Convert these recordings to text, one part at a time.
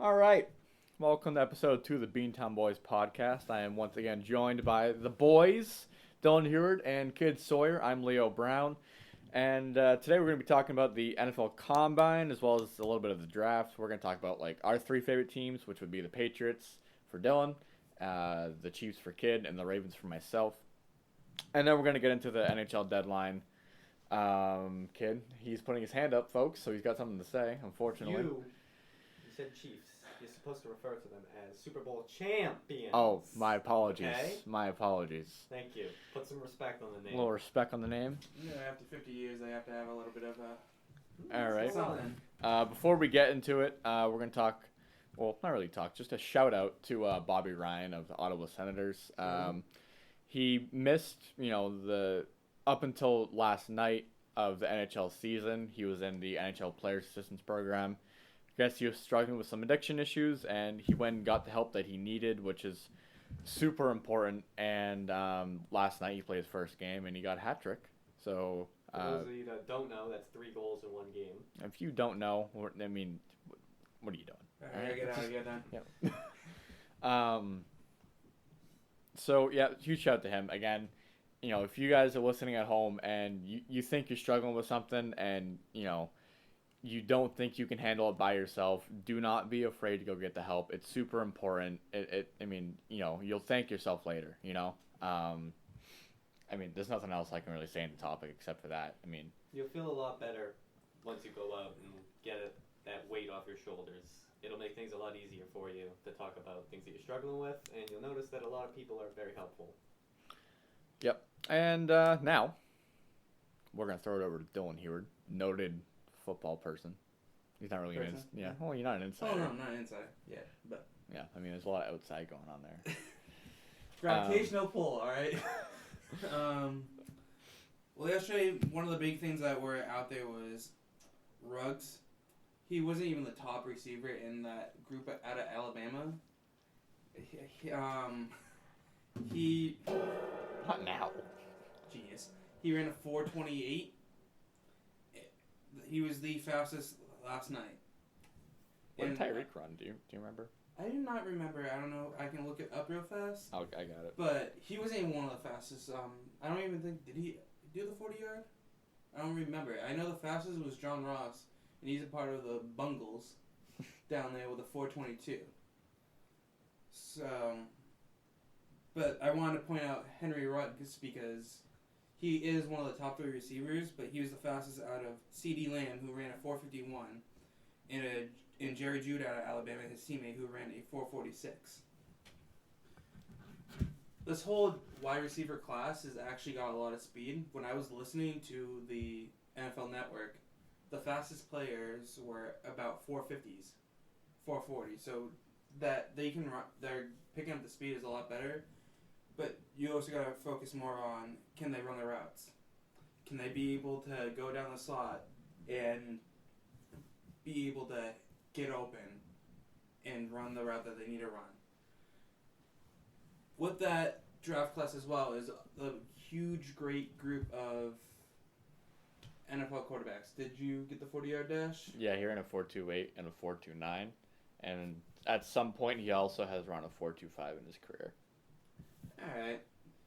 All right. Welcome to episode 2 of the Beantown Boys podcast. I am once again joined by the boys, Dylan Heward and Kid Sawyer. I'm Leo Brown. And today we're going to be talking about the NFL Combine as well as a little bit of the draft. We're going to talk about our three favorite teams, which would be the Patriots for Dylan, the Chiefs for Kid, and the Ravens for myself. And then we're going to get into the NHL deadline. Kid, he's putting his hand up, folks, so he's got something to say, unfortunately. You said Chiefs. You're supposed to refer to them as Super Bowl champions. Oh, my apologies. Okay? My apologies. Thank you. Put some respect on the A name. little respect on the name. Yeah, after 50 years, they have to have a little bit of a... All right. something. Before we get into it, we're going to talk, well, not really talk, just a shout out to Bobby Ryan of the Ottawa Senators. He missed, the up until last night of the NHL season. He was in the NHL Players Assistance Program. I guess he was struggling with some addiction issues, and he went and got the help that he needed, which is super important. And last night he played his first game, and he got a hat trick. So For those of you that don't know, that's 3 goals in one game. if you don't know, what are you doing? I gotta get out of here then. Yeah. So yeah, huge shout out to him again. If you guys are listening at home and you think you're struggling with something and you don't think you can handle it by yourself, do not be afraid to go get the help. It's super important. You'll thank yourself later. There's nothing else I can really say on the topic except for that. You'll feel a lot better once you go out and get that weight off your shoulders. It'll make things a lot easier for you to talk about things that you're struggling with, and you'll notice that a lot of people are very helpful. Yep. And now we're gonna throw it over to Dylan Heward, noted football person. He's not really Person? yeah. Well, you're not an insider. Oh, no, I'm not inside. Yeah, but... Yeah, there's a lot of outside going on there. Gravitational pull, alright? Well, yesterday, one of the big things that were out there was Ruggs. He wasn't even the top receiver in that group out of Alabama. He Not now. genius. He ran a 4.28. He was the fastest last night. What did And Tyreek run? Do you remember? I do not remember. I don't know. I can look it up real fast. Oh, I got it. But he wasn't even one of the fastest. I don't even think, did he do the 40-yard? I don't remember. I know the fastest was John Ross, and he's a part of the Bungles down there with a 4.22. So, but I wanted to point out Henry Ruggs because he is one of the top 3 receivers, but he was the fastest out of C.D. Lamb, who ran a 4.51, and Jerry Jude out of Alabama, his teammate, who ran a 4.46. This whole wide receiver class has actually got a lot of speed. When I was listening to the NFL Network, the fastest players were about 4.50s, 4.40. So that they can run, they're picking up the speed is a lot better. But you also got to focus more on, can they run the routes? Can they be able to go down the slot and be able to get open and run the route that they need to run? With that draft class as well is a huge, great group of NFL quarterbacks. Did you get the 40-yard dash? Yeah, he ran a 4.28 and a 4.29, and at some point he also has run a 4.25 in his career. Alright.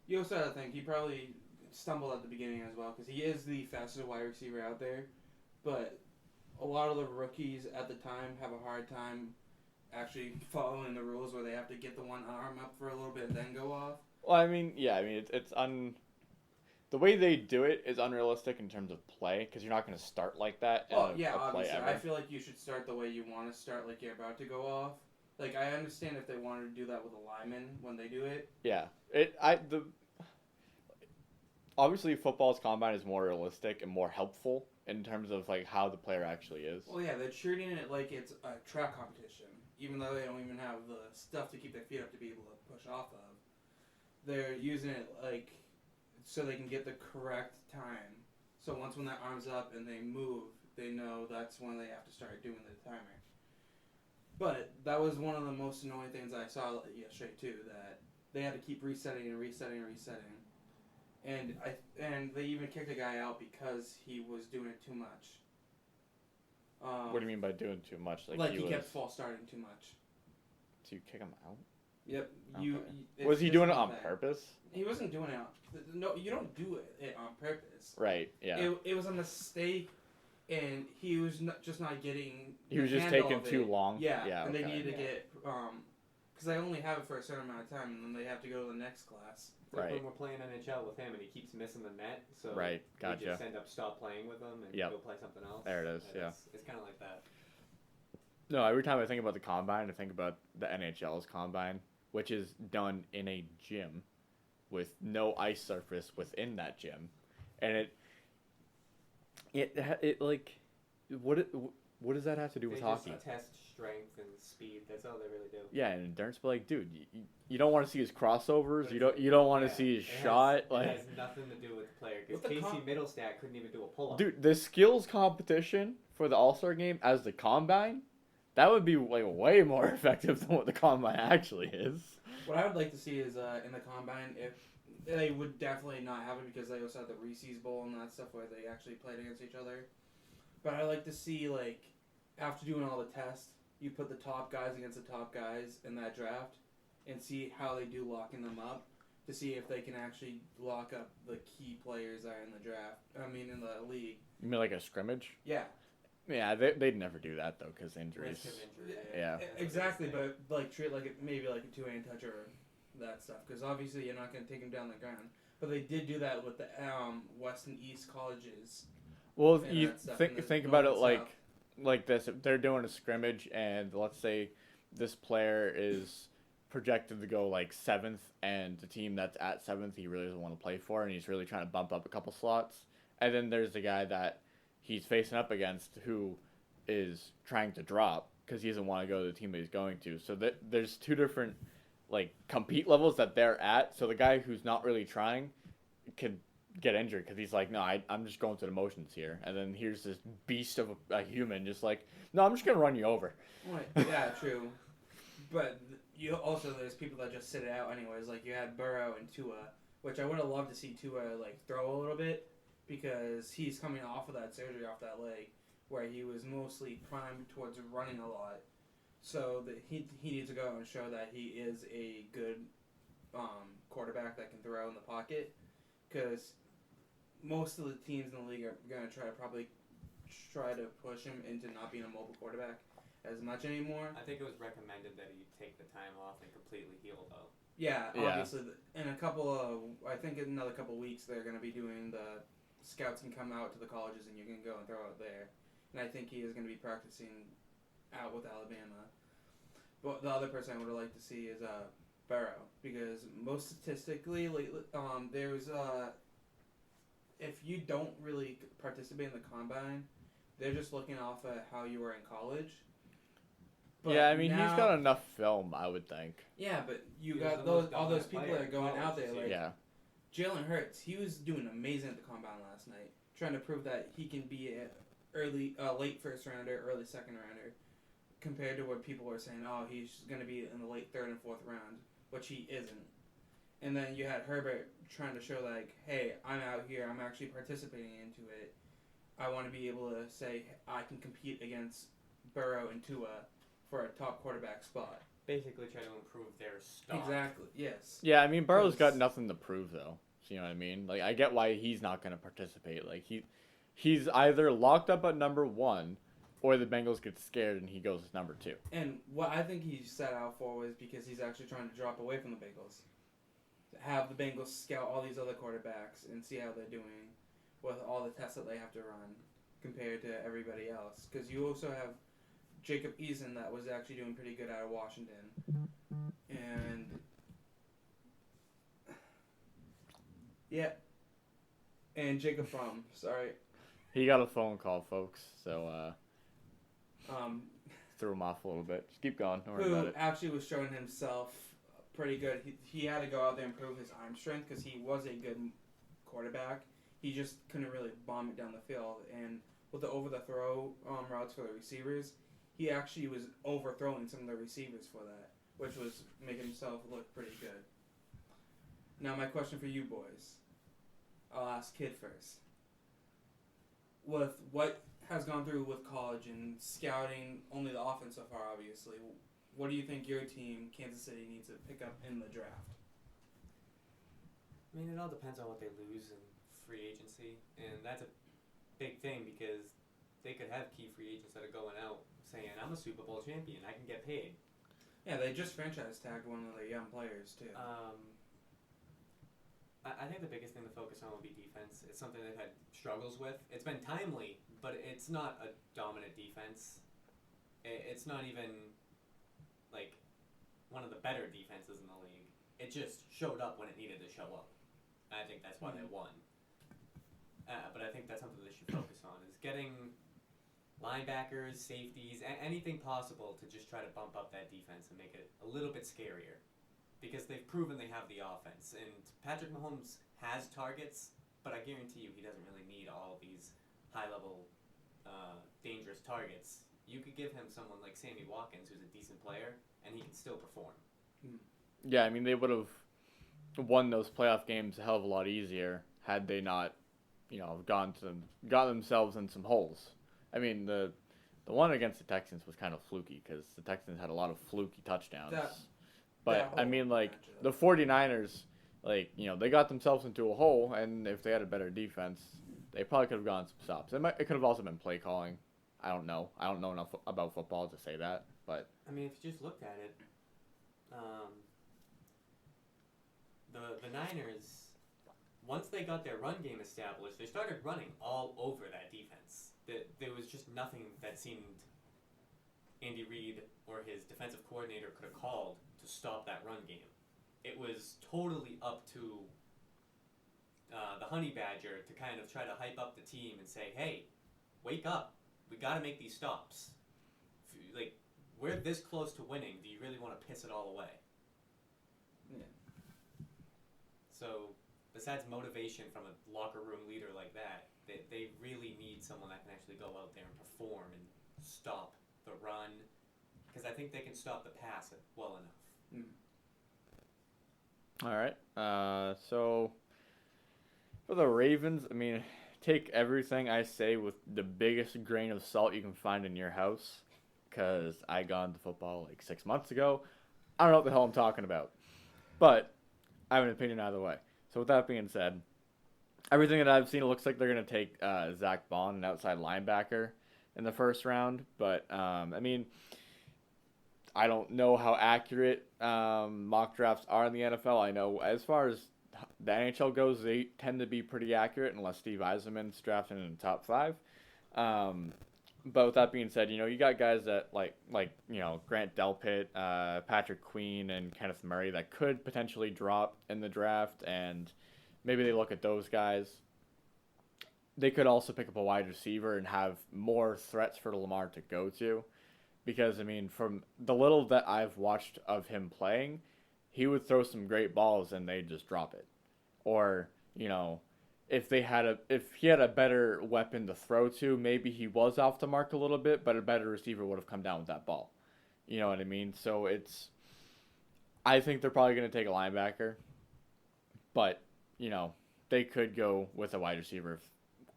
You also have to think, he probably stumbled at the beginning as well, because he is the fastest wide receiver out there, but a lot of the rookies at the time have a hard time actually following the rules where they have to get the one arm up for a little bit and then go off. Well, the way they do it is unrealistic in terms of play, because you're not going to start like that in a play obviously. ever. I feel like you should start the way you want to start, like you're about to go off. Like, I understand if they wanted to do that with a lineman when they do it. Yeah. Obviously, football's combine is more realistic and more helpful in terms of, how the player actually is. Well, yeah, they're treating it like it's a track competition, even though they don't even have the stuff to keep their feet up to be able to push off of. They're using it, so they can get the correct time. So once when their arm's up and they move, they know that's when they have to start doing the timer. But that was one of the most annoying things I saw yesterday too, that they had to keep resetting and resetting and resetting. And they even kicked a guy out because he was doing it too much. What do you mean by doing too much? Like he kept false starting too much. To kick him out? Yep. Okay. Was he doing it on purpose? He wasn't doing it on... No, you don't do it on purpose. Right, yeah. It was a mistake, and he was just not getting... He was just taking too long? Yeah, and they needed to get... Because they only have it for a certain amount of time, and then they have to go to the next class. Like when we're playing NHL with him, and he keeps missing the net, so right, gotcha. we just end up stop playing with him and go play something else. There it is, and It's kind of like that. No, every time I think about the Combine, I think about the NHL's Combine, which is done in a gym with no ice surface within that gym. And it like, what does that have to do with hockey? They just test strength and speed. That's all they really do. Yeah, and endurance, but like, dude, you don't want to see his crossovers. You don't want to see his shot. It has nothing to do with the player. Because Casey Middlestat couldn't even do a pull-up. Dude, the skills competition for the All-Star game as the Combine, that would be like way more effective than what the Combine actually is. What I would like to see is in the Combine, if they would definitely not have it because they also have the Reese's Bowl and that stuff where they actually played against each other. But I'd like to see, like, after doing all the tests, you put the top guys against the top guys in that draft and see how they do locking them up to see if they can actually lock up the key players that are in the draft. I mean, in the league. You mean like a scrimmage? Yeah. Yeah, they'd never do that, though, because injuries. Risk of injury. Yeah. Exactly, but, like, treat it like maybe like a two-hand touch or that stuff. Because obviously you're not going to take them down the ground. But they did do that with the West and East colleges. Well, you think about it like this. If they're doing a scrimmage and let's say this player is projected to go like 7th and the team that's at 7th he really doesn't want to play for and he's really trying to bump up a couple slots. And then there's the guy that he's facing up against who is trying to drop because he doesn't want to go to the team that he's going to. So there's two different like compete levels that they're at. So the guy who's not really trying could get injured because he's like, no, I'm just going through the motions here. And then here's this beast of a human just like, no, I'm just going to run you over. Right. Yeah, true. But you also, there's people that just sit it out anyways. Like you had Burrow and Tua, which I would have loved to see Tua like throw a little bit because he's coming off of that surgery off that leg where he was mostly primed towards running a lot. So that he needs to go and show that he is a good quarterback that can throw in the pocket because most of the teams in the league are going to try to push him into not being a mobile quarterback as much anymore. I think it was recommended that he take the time off and completely heal, though. Yeah, obviously. In a couple of, I think in another couple of weeks, they're going to be doing the scouts can come out to the colleges and you can go and throw it there. And I think he is going to be practicing out with Alabama. But the other person I would like to see is Burrow because most statistically, there's if you don't really participate in the combine, they're just looking off at how you were in college. But yeah, I mean, he's got enough film, I would think. Yeah, but you got all those people that are going out there. Like, Jalen Hurts, he was doing amazing at the combine last night, trying to prove that he can be a late first rounder, early second rounder, compared to what people were saying, oh, he's going to be in the late third and fourth round, which he isn't. And then you had Herbert trying to show, like, hey, I'm out here. I'm actually participating into it. I want to be able to say I can compete against Burrow and Tua for a top quarterback spot. Basically try to improve their stock. Exactly, yes. Yeah, I mean, Burrow's got nothing to prove, though. So, you know what I mean? Like, I get why he's not going to participate. Like, he's either locked up at number 1 or the Bengals get scared and he goes as number 2. And what I think he set out for was because he's actually trying to drop away from the Bengals. Have the Bengals scout all these other quarterbacks and see how they're doing with all the tests that they have to run compared to everybody else. Because you also have Jacob Eason that was actually doing pretty good out of Washington. And yeah. And Jacob Fromm, sorry. He got a phone call, folks, so threw him off a little bit. Just keep going, don't worry about it. Who actually was showing himself pretty good. He had to go out there and prove his arm strength because he was a good quarterback. He just couldn't really bomb it down the field. And with the over-the-throw routes for the receivers, he actually was overthrowing some of the receivers for that, which was making himself look pretty good. Now my question for you boys. I'll ask Kid first. With what has gone through with college and scouting only the offense so far, obviously, what do you think your team, Kansas City, needs to pick up in the draft? I mean, it all depends on what they lose in free agency, and that's a big thing because they could have key free agents that are going out saying, I'm a Super Bowl champion, I can get paid. Yeah, they just franchise tagged one of their young players, too. I think the biggest thing to focus on would be defense. It's something they've had struggles with. It's been timely, but it's not a dominant defense. It's not even, like, one of the better defenses in the league. It just showed up when it needed to show up. And I think that's why they won. But I think that's something they should focus on, is getting linebackers, safeties, anything possible to just try to bump up that defense and make it a little bit scarier. Because they've proven they have the offense. And Patrick Mahomes has targets, but I guarantee you he doesn't really need all these high-level, dangerous targets. You could give him someone like Sammy Watkins, who's a decent player, and he can still perform. Yeah, I mean, they would have won those playoff games a hell of a lot easier had they not, got themselves in some holes. I mean, the one against the Texans was kind of fluky because the Texans had a lot of fluky touchdowns. But, I mean, like, the 49ers, like, they got themselves into a hole, and if they had a better defense, they probably could have gotten some stops. It could have also been play calling. I don't know. I don't know enough about football to say that, but... I mean, if you just looked at it, the Niners, once they got their run game established, they started running all over that defense. There was just nothing that seemed Andy Reid or his defensive coordinator could have called to stop that run game. It was totally up to the Honey Badger to kind of try to hype up the team and say, hey, wake up. We got to make these stops. Like, we're this close to winning. Do you really want to piss it all away? Yeah. So, besides motivation from a locker room leader like that, they really need someone that can actually go out there and perform and stop the run. Because I think they can stop the pass well enough. All right. So, for the Ravens, I mean, take everything I say with the biggest grain of salt you can find in your house. Because I got into football like 6 months ago. I don't know what the hell I'm talking about. But I have an opinion either way. So with that being said, everything that I've seen, it looks like they're going to take Zach Bond, an outside linebacker, in the first round. But, I mean, I don't know how accurate mock drafts are in the NFL. I know as far as the NHL goes, they tend to be pretty accurate unless Steve Eisenman's drafted in the top 5. But with that being said, you got guys that like Grant Delpit, Patrick Queen, and Kenneth Murray that could potentially drop in the draft, and maybe they look at those guys. They could also pick up a wide receiver and have more threats for Lamar to go to. Because, I mean, from the little that I've watched of him playing, he would throw some great balls and they'd just drop it. Or, if he had a better weapon to throw to, maybe he was off the mark a little bit, but a better receiver would have come down with that ball. You know what I mean? So I think they're probably going to take a linebacker, but, they could go with a wide receiver if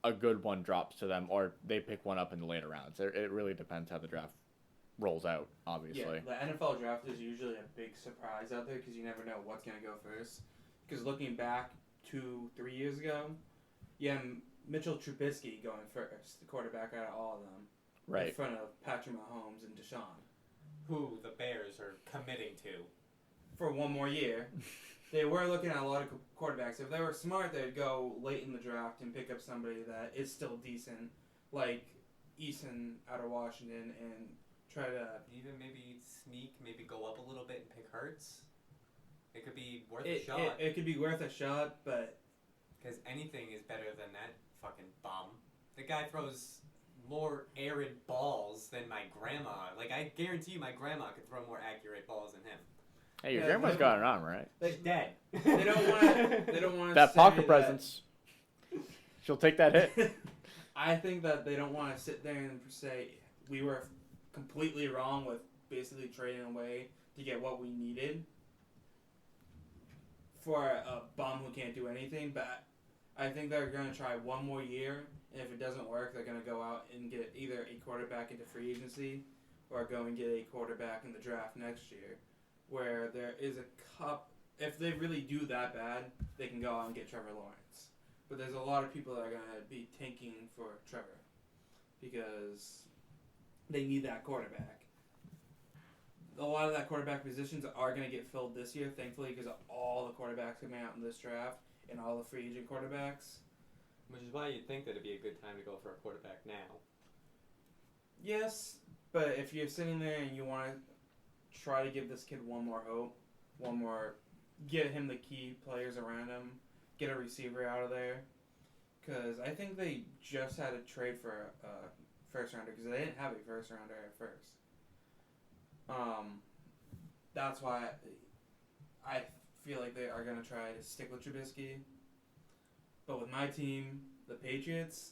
a good one drops to them, or they pick one up in the later rounds. It really depends how the draft rolls out, obviously. Yeah, the NFL draft is usually a big surprise out there because you never know what's going to go first. Because looking back 2-3 years ago, Mitchell Trubisky going first, the quarterback out of all of them. Right. In front of Patrick Mahomes and Deshaun. Who the Bears are committing to. For one more year. They were looking at a lot of quarterbacks. If they were smart, they'd go late in the draft and pick up somebody that is still decent, like Eason out of Washington, and try to... Even maybe sneak, maybe go up a little bit and pick Hurts. It could be worth a shot. It could be worth a shot, but... Because anything is better than that fucking bum. The guy throws more arid balls than my grandma. Like, I guarantee you my grandma could throw more accurate balls than him. Hey, your grandma's got an arm, right? She's dead. They don't want to that say pocket presence. She'll take that hit. I think that they don't want to sit there and say we were completely wrong with basically trading away to get what we needed for a bum who can't do anything. But I think they're going to try one more year, and if it doesn't work, they're going to go out and get either a quarterback into free agency or go and get a quarterback in the draft next year, where there is a cup. If they really do that bad, they can go out and get Trevor Lawrence. But there's a lot of people that are going to be tanking for Trevor because they need that quarterback. A lot of that quarterback positions are going to get filled this year, thankfully, because of all the quarterbacks coming out in this draft and all the free agent quarterbacks. Which is why you'd think that it'd be a good time to go for a quarterback now. Yes, but if you're sitting there and you want to try to give this kid one more hope, get him the key players around him, get a receiver out of there, because I think they just had a trade for a first rounder because they didn't have a first rounder at first. That's why I feel like they are going to try to stick with Trubisky. But with my team, the Patriots,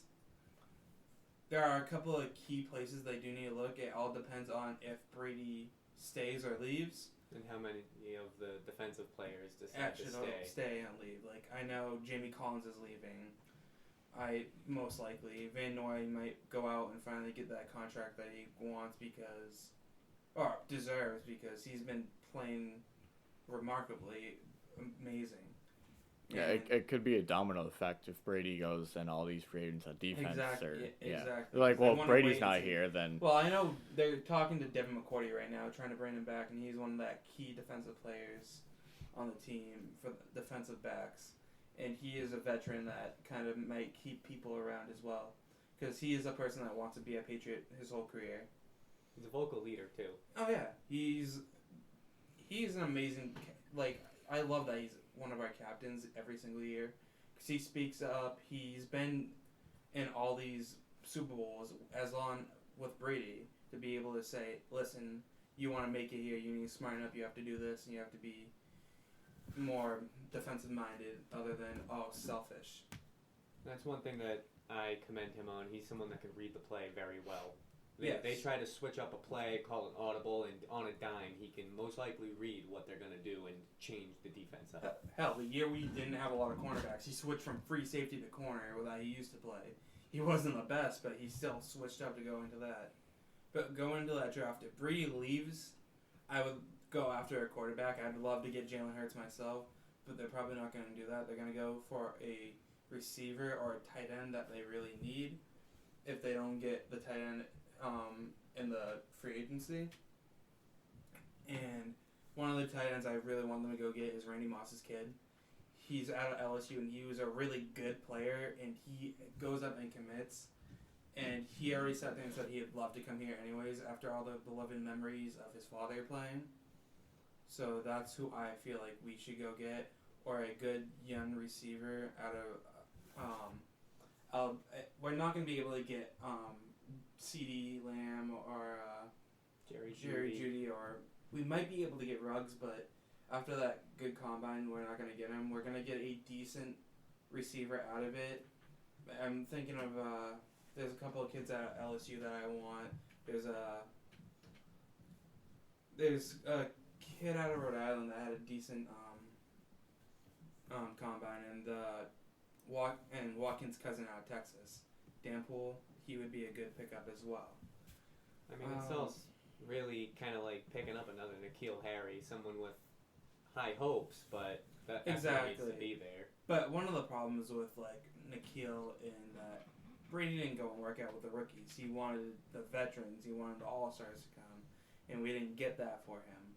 there are a couple of key places they do need to look. It all depends on if Brady stays or leaves. And how many of the defensive players decide to stay and leave. Like, I know Jamie Collins is leaving. Most likely. Van Noy might go out and finally get that contract that he wants deserves because he's been playing remarkably amazing. Yeah, it could be a domino effect if Brady goes and all these free agents on defense. Exactly. Like, well, if Brady's not here, then... Well, I know they're talking to Devin McCourty right now, trying to bring him back, and he's one of that key defensive players on the team for the defensive backs. And he is a veteran that kind of might keep people around as well. Because he is a person that wants to be a Patriot his whole career. He's a vocal leader, too. Oh, yeah. He's an amazing... Like, I love that he's one of our captains every single year. Because he speaks up. He's been in all these Super Bowls as long with Brady to be able to say, listen, you want to make it here, you need to smarten up, you have to do this, and you have to be more defensive-minded other than, selfish. That's one thing that I commend him on. He's someone that can read the play very well. They try to switch up a play, call an audible, and on a dime, he can most likely read what they're going to do and change the defense up. Hell, the year we didn't have a lot of cornerbacks, he switched from free safety to corner that he used to play. He wasn't the best, but he still switched up to go into that. But going into that draft, if Brady leaves, I would go after a quarterback. I'd love to get Jalen Hurts myself, but they're probably not going to do that. They're going to go for a receiver or a tight end that they really need if they don't get the tight end in the free agency. And one of the tight ends I really want them to go get is Randy Moss's kid. He's out of LSU, and he was a really good player, and he goes up and commits. And he already sat there and said he'd love to come here anyways after all the beloved memories of his father playing. So that's who I feel like we should go get, or a good young receiver out of we're not going to be able to get CeeDee Lamb or Jerry Jeudy, or we might be able to get Ruggs, but after that good combine, we're not going to get him. We're going to get a decent receiver out of it. I'm thinking of there's a couple of kids at LSU that I want. There's a kid out of Rhode Island that had a decent combine, and Watkins' cousin out of Texas, Danpool. He would be a good pickup as well. I mean, it's also really kind of like picking up another N'Keal Harry, someone with high hopes, but that needs to be there. But one of the problems with like N'Keal in that Brady didn't go and work out with the rookies. He wanted the veterans. He wanted the all-stars to come, and we didn't get that for him.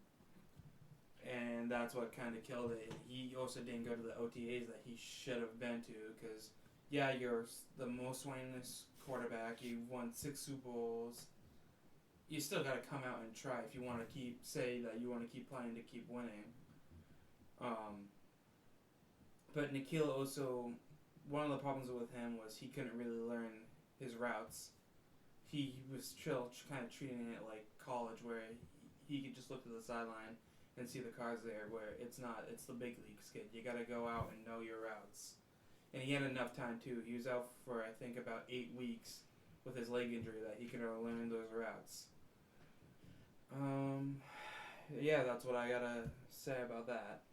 And that's what kind of killed it. He also didn't go to the OTAs that he should have been to because, yeah, you're the most winningest quarterback. You won 6 Super Bowls. You still got to come out and try if you want to say that you want to keep playing to keep winning. But N'Keal also, one of the problems with him was he couldn't really learn his routes. He was kind of treating it like college, where he could just look to the sideline and see the cars there, where it's not. It's the big leagues, kid. You got to go out and know your routes. And he had enough time, too. He was out for, I think, about 8 weeks with his leg injury that he could learn those routes. Yeah, that's what I got to say about that.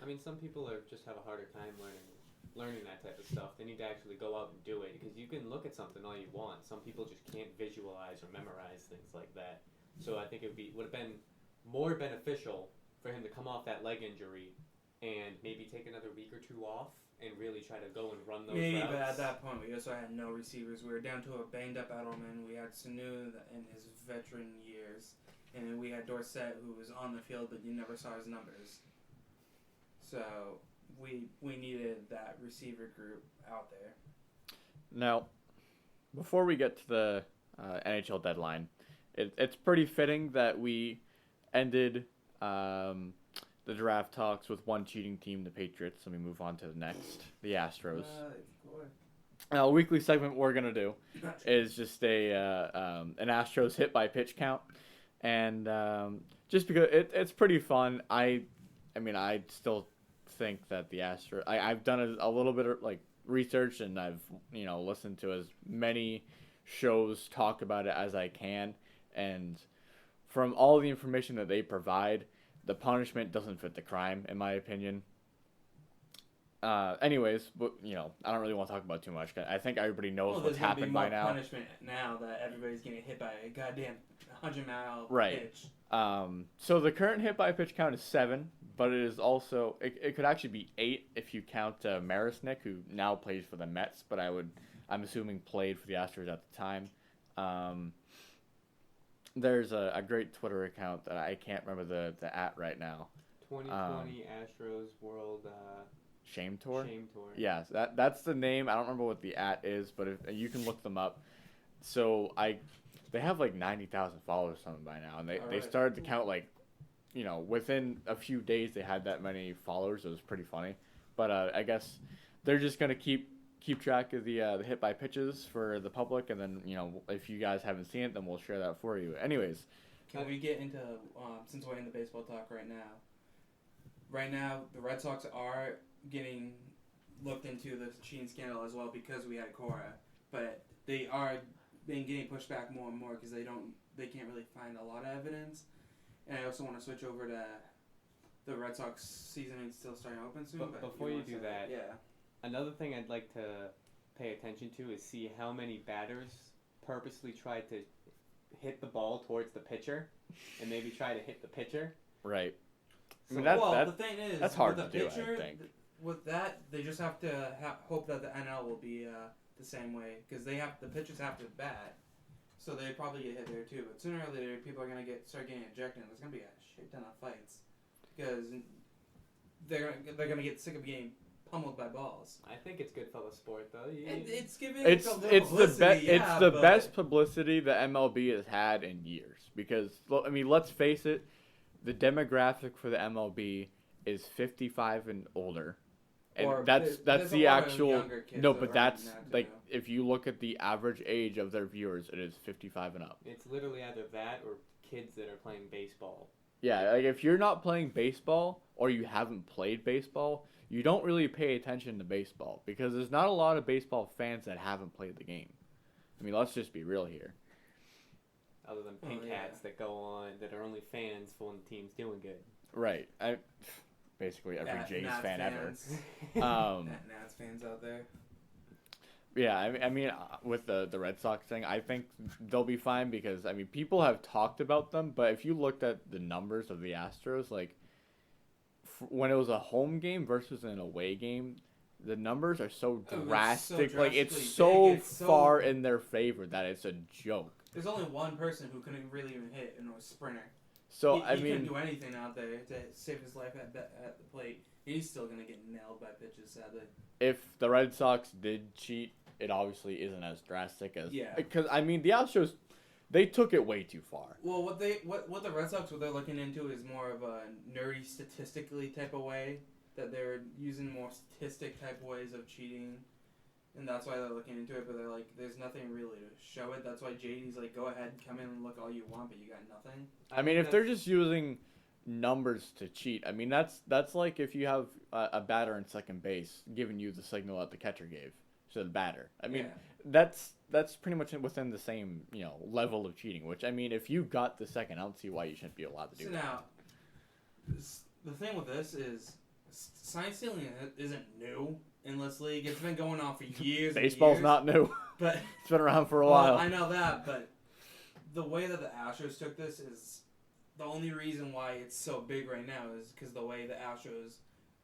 I mean, some people just have a harder time learning learning that type of stuff. They need to actually go out and do it, because you can look at something all you want. Some people just can't visualize or memorize things like that. So I think would have been more beneficial for him to come off that leg injury and maybe take another week or two off and really try to go and run those Maybe, routes. but at that point, we also had no receivers. We were down to a banged-up Edelman. We had Sanu in his veteran years. And then we had Dorsett, who was on the field, but you never saw his numbers. So we needed that receiver group out there. Now, before we get to the NHL deadline, it's pretty fitting that we ended the draft talks with one cheating team, the Patriots, and we move on to the next, the Astros. Now, a weekly segment we're going to do is just an Astros hit by pitch count. And just because it's pretty fun, I mean, I still think that the Astros, I've done a little bit of research, and I've listened to as many shows talk about it as I can, and from all the information that they provide, the punishment doesn't fit the crime, in my opinion. Anyways, but I don't really want to talk about too much. I think everybody knows what's happened by now. Punishment now that everybody's getting hit by a goddamn 100-mile pitch. So the current hit by pitch count is 7, but it is also it could actually be 8 if you count Marisnik, who now plays for the Mets, but I'm assuming played for the Astros at the time. There's a great Twitter account that I can't remember the @ right now. 2020 Astros World Shame Tour? Shame Tour. Yes, that's the name. I don't remember what the @ is, but you can look them up. So they have 90,000 followers or something by now, and they started to count within a few days they had that many followers. It was pretty funny. But I guess they're just gonna keep track of the hit by pitches for the public, and then if you guys haven't seen it, then we'll share that for you. Anyways, can we get into since we're in the baseball talk right now? Right now, the Red Sox are getting looked into the cheating scandal as well because we had Cora, but they are been getting pushed back more and more because they can't really find a lot of evidence. And I also want to switch over to the Red Sox season is still starting to open soon. But before you do that, yeah. Another thing I'd like to pay attention to is see how many batters purposely try to hit the ball towards the pitcher and maybe try to hit the pitcher. Right. So, the thing is, that's hard with to the do, pitcher, I think. With that, they just have to hope that the NL will be the same way because the pitchers have to bat, so they probably get hit there too. But sooner or later, people are gonna start getting ejected. And there's gonna be a shit ton of fights because they're gonna get sick of getting pummeled by balls. I think it's good for the sport, though. It's giving it's the but best publicity the MLB has had in years because let's face it, the demographic for the MLB is 55 and older. And that's the actual but that's if you look at the average age of their viewers, it is 55 and up. It's literally either that or kids that are playing baseball. Yeah, if you're not playing baseball or you haven't played baseball, you don't really pay attention to baseball because there's not a lot of baseball fans that haven't played the game. Let's just be real here. Other than pink hats that go on that are only fans for when the team's doing good. Right. Basically every Jays fan fans. ever. Nats fans out there. Yeah, with the Red Sox thing, I think they'll be fine because people have talked about them, but if you looked at the numbers of the Astros, when it was a home game versus an away game, the numbers are so drastic. It's so far in their favor that it's a joke. There's only one person who couldn't really even hit, and it was Sprinter. So he couldn't do anything out there to save his life at the plate. He's still gonna get nailed by pitches, sadly. If the Red Sox did cheat, it obviously isn't as drastic as because the Astros, they took it way too far. Well, what the Red Sox they're looking into is more of a nerdy statistically type of way that they're using more statistic type ways of cheating. And that's why they're looking into it, but they're like, there's nothing really to show it. That's why JD's like, go ahead, come in and look all you want, but you got nothing. If they're just using numbers to cheat, that's like if you have a batter in second base giving you the signal that the catcher gave to the batter. That's pretty much within the same level of cheating. Which if you got the second, I don't see why you shouldn't be allowed to do that. So now, the thing with this is Sign stealing isn't new in this league. It's been going on for years. Baseball's and years, not new. but It's been around for a well, while. I know that, but the way that the Astros took this is the only reason why it's so big right now is because the way the Astros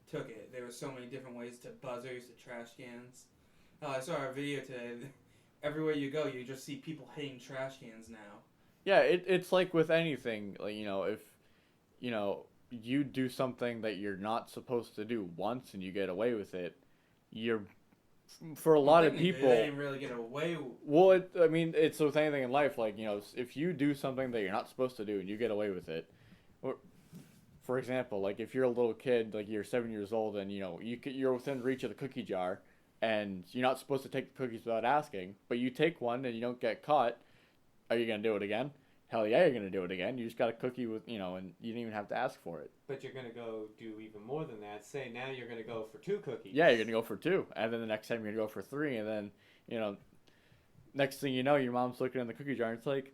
took it. There were so many different ways to buzzers, to trash cans. I saw a video today. Everywhere you go, you just see people hitting trash cans now. Yeah, it's like with anything. Like, if you do something that you're not supposed to do once and you get away with it, you're for a lot of people. They didn't really get away. Well, it's with anything in life. Like, if you do something that you're not supposed to do and you get away with it, or, for example, like if you're a little kid, like you're 7 years old, and you're within reach of the cookie jar, and you're not supposed to take the cookies without asking, but you take one and you don't get caught, are you gonna do it again? Hell yeah, you're gonna do it again. You just got a cookie with and you didn't even have to ask for it. But you're gonna go do even more than that. Say now you're gonna go for 2 cookies. Yeah, you're gonna go for 2, and then the next time you're gonna go for 3, and then next thing you know, your mom's looking in the cookie jar, and it's like,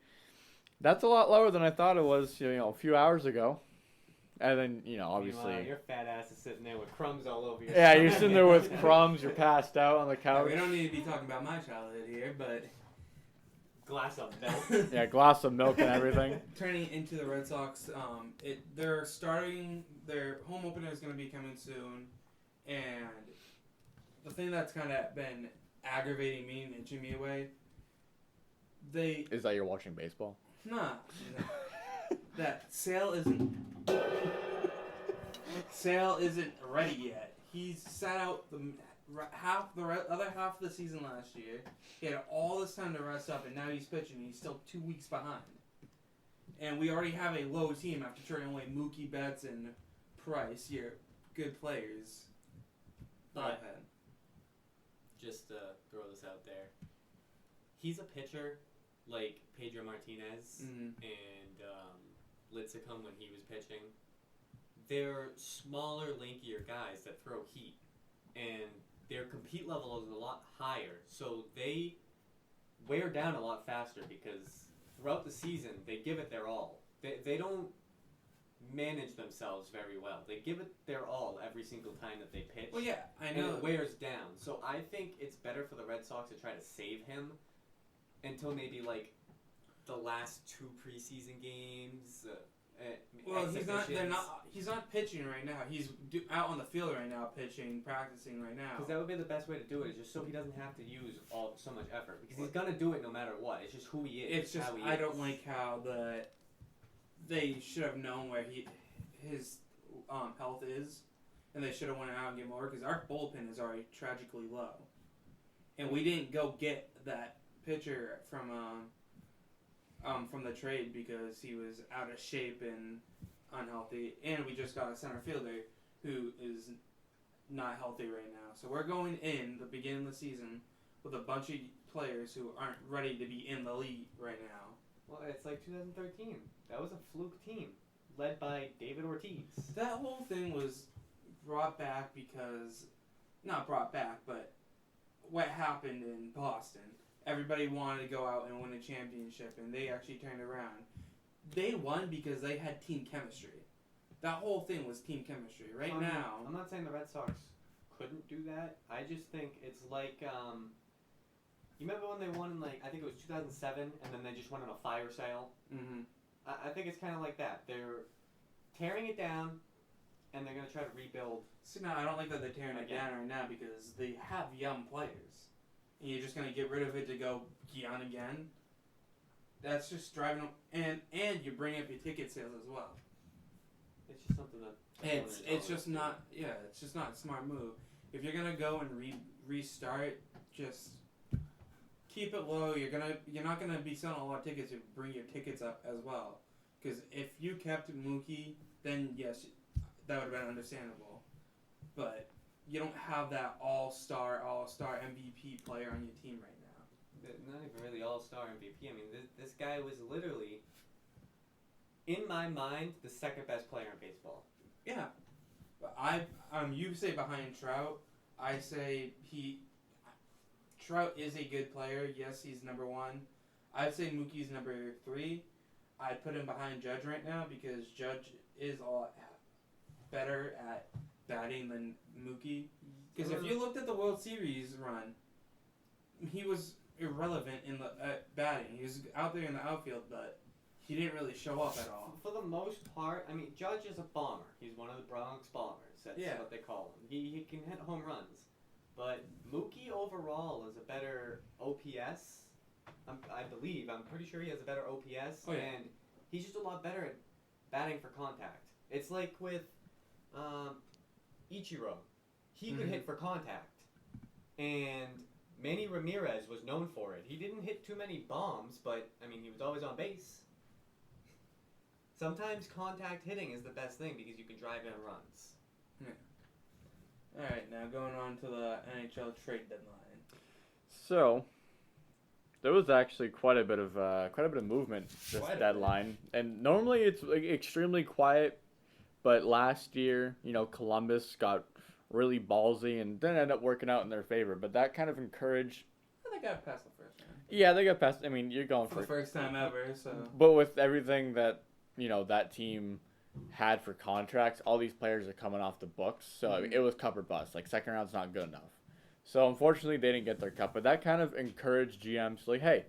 that's a lot lower than I thought it was. A few hours ago, and then obviously. Meanwhile, your fat ass is sitting there with crumbs all over your. Yeah, you're sitting there with crumbs. You're passed out on the couch. We don't need to be talking about my childhood here, but. Glass of milk. Yeah, glass of milk and everything. Turning into the Red Sox, they're starting, their home opener is going to be coming soon, and the thing that's kind of been aggravating me and itching me away, Is that you're watching baseball? Nah. That Sale isn't ready yet. He's sat out the other half of the season last year. He had all this time to rest up, and now he's pitching. He's still 2 weeks behind. And we already have a low team after trading away Mookie Betts and Price. You're good players. Go ahead. Just to throw this out there. He's a pitcher like Pedro Martinez and Lincecum when he was pitching. They're smaller, lankier guys that throw heat. And their compete level is a lot higher, so they wear down a lot faster because throughout the season they give it their all. They don't manage themselves very well. They give it their all every single time that they pitch. Well, yeah, I know. And it wears down. So I think it's better for the Red Sox to try to save him until maybe like the last 2 preseason games. Well, he's not pitching right now. He's out on the field right now, pitching, practicing right now. Because that would be the best way to do it, is just so he doesn't have to use so much effort. Because he's gonna do it no matter what. It's just who he is. It's just I don't like how they should have known where his health is, and they should have went out and get more. Because our bullpen is already tragically low, and we didn't go get that pitcher from the trade because he was out of shape and unhealthy, and we just got a center fielder who is not healthy right now. So we're going in the beginning of the season with a bunch of players who aren't ready to be in the league right now. Well, it's like 2013. That was a fluke team led by David Ortiz. That whole thing was brought back because, not brought back, but what happened in Boston. Everybody wanted to go out and win a championship, and they actually turned around. They won because they had team chemistry. That whole thing was team chemistry. Right now... I'm not saying the Red Sox couldn't do that. I just think it's like... you remember when they won in, I think it was 2007, and then they just went on a fire sale? Mm-hmm. I think it's kind of like that. They're tearing it down, and they're going to try to rebuild. See, no, I don't like that they're tearing it down right now because they have young players. And you're just going to get rid of it to go young again? That's just driving them... And you bring up your ticket sales as well. It's just something that... It's just not... Yeah, it's just not a smart move. If you're going to go and restart, just... keep it low. You're not gonna be selling a lot of tickets if you bring your tickets up as well. Because if you kept Mookie, then yes, that would have been understandable. But you don't have that all-star MVP player on your team right now. Not even really all-star MVP. I mean, this guy was literally, in my mind, the second best player in baseball. Yeah, but you say behind Trout. I say Trout is a good player. Yes, he's number 1. I'd say Mookie's number 3. I'd put him behind Judge right now because Judge is a lot better at batting than Mookie. Because if you looked at the World Series run, he was irrelevant in the batting. He was out there in the outfield, but he didn't really show up at all. For the most part, I mean, Judge is a bomber. He's one of the Bronx Bombers. That's what they call him. He can hit home runs. But Mookie overall is a better OPS. I believe. I'm pretty sure he has a better OPS. Oh, yeah. And he's just a lot better at batting for contact. It's like with Ichiro. He could hit for contact. And Manny Ramirez was known for it. He didn't hit too many bombs, but, I mean, he was always on base. Sometimes contact hitting is the best thing because you can drive in runs. Yeah. All right, now going on to the NHL trade deadline. So, there was actually quite a bit of movement this deadline, and normally it's like extremely quiet. But last year, Columbus got really ballsy and didn't end up working out in their favor. But that kind of encouraged. Well, they got past the first round. Yeah, they got past. I mean, you're going for the first time ever. So. But with everything that that team had for contracts, all these players are coming off the books. So I mean, it was cup or bust. Like second round's not good enough. So unfortunately, they didn't get their cup. But that kind of encouraged GMs like, hey,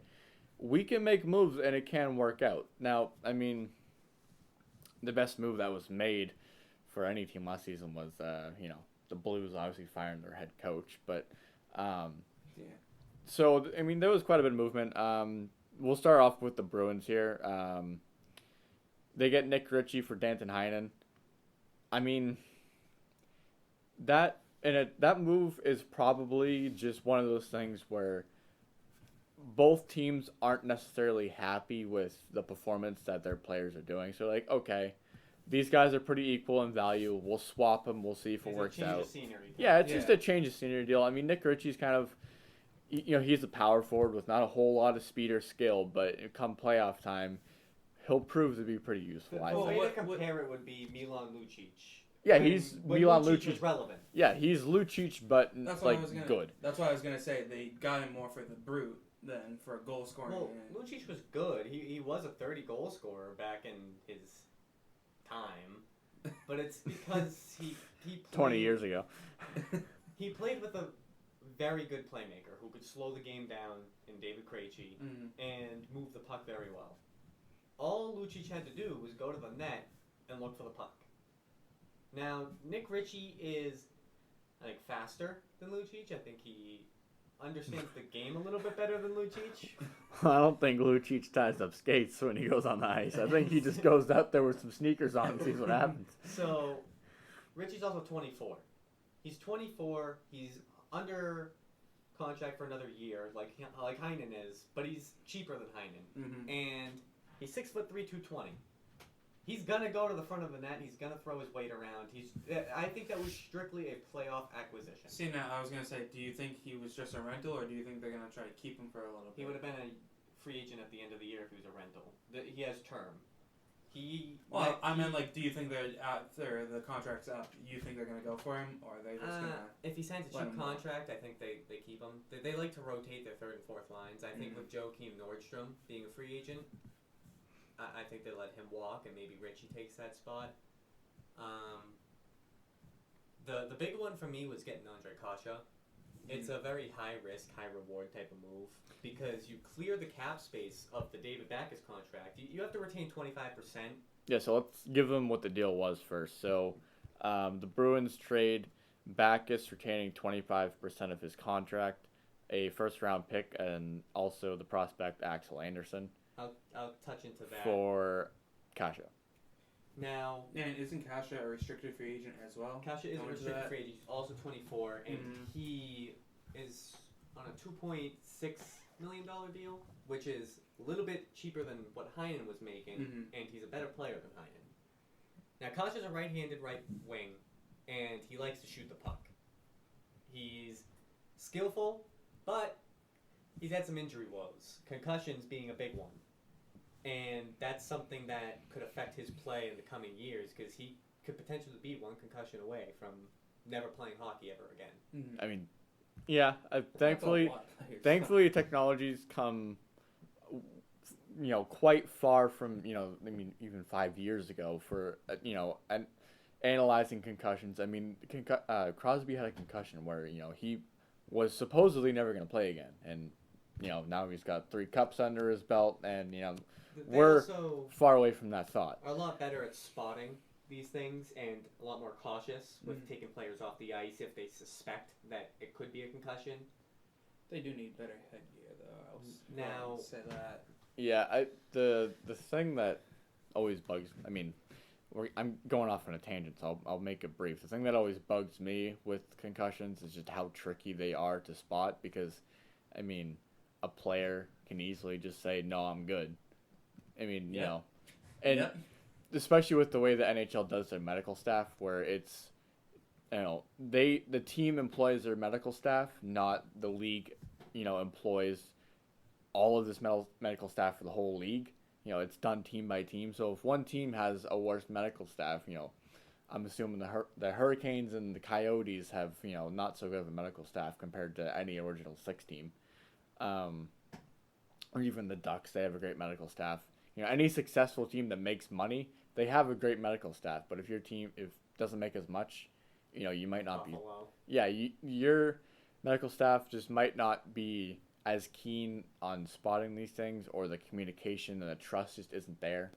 we can make moves and it can work out. Now, I mean, the best move that was made for any team last season was, the Blues obviously firing their head coach. But, So, I mean, there was quite a bit of movement. We'll start off with the Bruins here. They get Nick Ritchie for Danton Heinen. I mean, that move is probably just one of those things where both teams aren't necessarily happy with the performance that their players are doing. So, like, okay, these guys are pretty equal in value. We'll swap them. We'll see if it works out. Yeah, it's just a change of scenery deal. I mean, Nick Ritchie's kind of, he's a power forward with not a whole lot of speed or skill, but come playoff time, he'll prove to be pretty useful. The way to compare it would be Milan Lucic. Yeah, he's Milan Lucic. Was relevant. Yeah, he's Lucic, but good. That's why I was gonna say they got him more for the brute than for a goal scoring. Well, Lucic was good. He was a 30-goal scorer back in his time, but it's because he played, 20 years ago. He played with a very good playmaker who could slow the game down in David Krejci and move the puck very well. All Lucic had to do was go to the net and look for the puck. Now, Nick Ritchie is, faster than Lucic. I think he understands the game a little bit better than Lucic. I don't think Lucic ties up skates when he goes on the ice. I think he just goes out there with some sneakers on and sees what happens. So, Ritchie's also 24. He's 24. He's under contract for another year, like Heinen is, but he's cheaper than Heinen. And he's 6'3", 220. He's gonna go to the front of the net. He's gonna throw his weight around. I think that was strictly a playoff acquisition. See, now I was gonna say, do you think he was just a rental, or do you think they're gonna try to keep him for a little bit? He would have been a free agent at the end of the year if he was a rental. He has term. I meant, do you think they're after the contract's up? You think they're gonna go for him, or are they just gonna? If he signs a cheap contract, I think they keep him. They like to rotate their third and fourth lines. I think with Joakim Nordstrom being a free agent, I think they let him walk, and maybe Ritchie takes that spot. The big one for me was getting Andre Kasha. It's a very high risk, high reward type of move because you clear the cap space of the David Backes contract. You have to retain 25%. Yeah, so let's give them what the deal was first. So the Bruins trade Backes retaining 25% of his contract, a first-round pick, and also the prospect Axel Anderson. I'll touch into that. For Kasha. Now... And isn't Kasha a restricted free agent as well? Kasha is a restricted free agent. He's also 24, and he is on a $2.6 million deal, which is a little bit cheaper than what Heinen was making, and he's a better player than Heinen. Now, Kasha's a right-handed right wing, and he likes to shoot the puck. He's skillful, but he's had some injury woes, concussions being a big one. And that's something that could affect his play in the coming years because he could potentially be one concussion away from never playing hockey ever again. I mean, yeah, thankfully technology's come, quite far from, even 5 years ago for, and analyzing concussions. I mean, Crosby had a concussion where he was supposedly never going to play again, and now he's got 3 cups under his belt, and They we're also far away from that thought. are a lot better at spotting these things and a lot more cautious with taking players off the ice if they suspect that it could be a concussion. They do need better headgear, though. Now- say that. Yeah, the thing that always bugs. I mean, I'm going off on a tangent, so I'll make it brief. The thing that always bugs me with concussions is just how tricky they are to spot because, I mean, a player can easily just say, "No, I'm good." I mean, and Yep. especially with the way the NHL does their medical staff, where it's, the team employs their medical staff, not the league, employs all of this medical staff for the whole league. It's done team by team. So if one team has a worse medical staff, I'm assuming the Hurricanes and the Coyotes have, not so good of a medical staff compared to any original 6 team. Or even the Ducks, they have a great medical staff. Any successful team that makes money, they have a great medical staff. But if your team doesn't make as much, you might not be. Buffalo. Yeah, your medical staff just might not be as keen on spotting these things, or the communication and the trust just isn't there.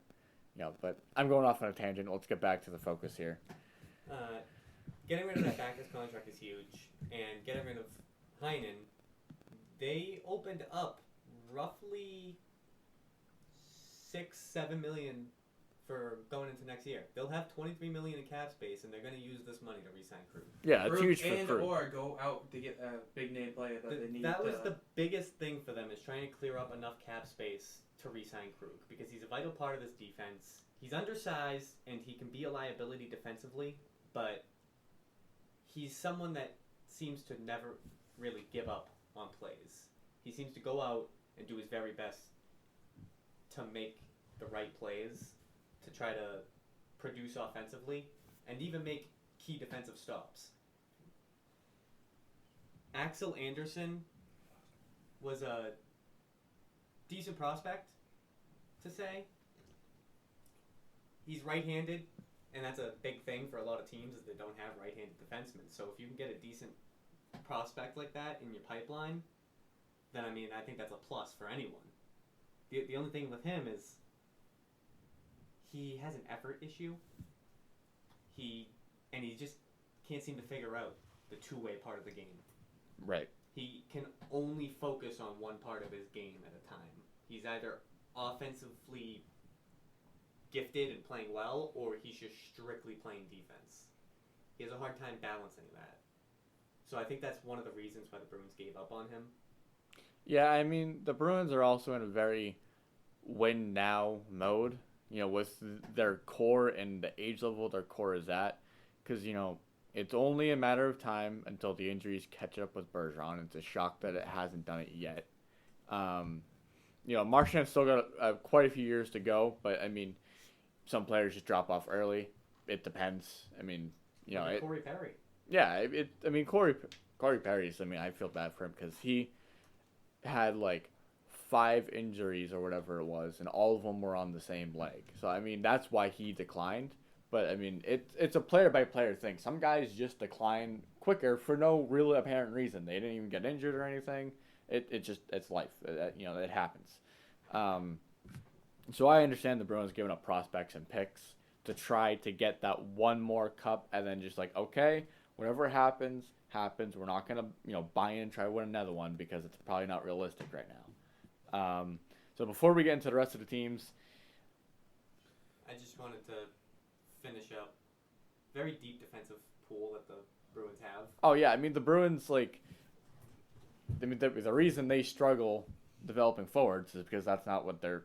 But I'm going off on a tangent. Let's get back to the focus here. Getting rid of that Backus contract is huge, and getting rid of Heinen, they opened up roughly 6-7 million for going into next year. They'll have 23 million in cap space, and they're going to use this money to re-sign Krug. Yeah, it's huge for and Krug. or go out to get a big name player that they need. That was the biggest thing for them, is trying to clear up enough cap space to re-sign Krug, because he's a vital part of this defense. He's undersized, and he can be a liability defensively, but he's someone that seems to never really give up on plays. He seems to go out and do his very best to make the right plays, to try to produce offensively, and even make key defensive stops. Axel Anderson was a decent prospect, to say. He's right-handed, and that's a big thing for a lot of teams, is they don't have right-handed defensemen. So if you can get a decent prospect like that in your pipeline, then I think that's a plus for anyone. The only thing with him is he has an effort issue. He just can't seem to figure out the two-way part of the game. Right. He can only focus on one part of his game at a time. He's either offensively gifted and playing well, or he's just strictly playing defense. He has a hard time balancing that. So I think that's one of the reasons why the Bruins gave up on him. Yeah, I mean, the Bruins are also in a very win-now mode, with their core and the age level their core is at. Because, it's only a matter of time until the injuries catch up with Bergeron. It's a shock that it hasn't done it yet. Marchand's still got quite a few years to go, but, some players just drop off early. It depends. Corey Perry. Yeah, Corey Perry's, I feel bad for him because he had, 5 injuries or whatever it was, and all of them were on the same leg. So, that's why he declined. But, it's a player-by-player thing. Some guys just decline quicker for no real apparent reason. They didn't even get injured or anything. It's life. It happens. So I understand the Bruins giving up prospects and picks to try to get that one more cup, and then just okay, whatever happens. We're not going to, buy in and try to win another one because it's probably not realistic right now. So before we get into the rest of the teams, I just wanted to finish up. Very deep defensive pool that the Bruins have. oh yeah, the Bruins, the reason they struggle developing forwards is because that's not their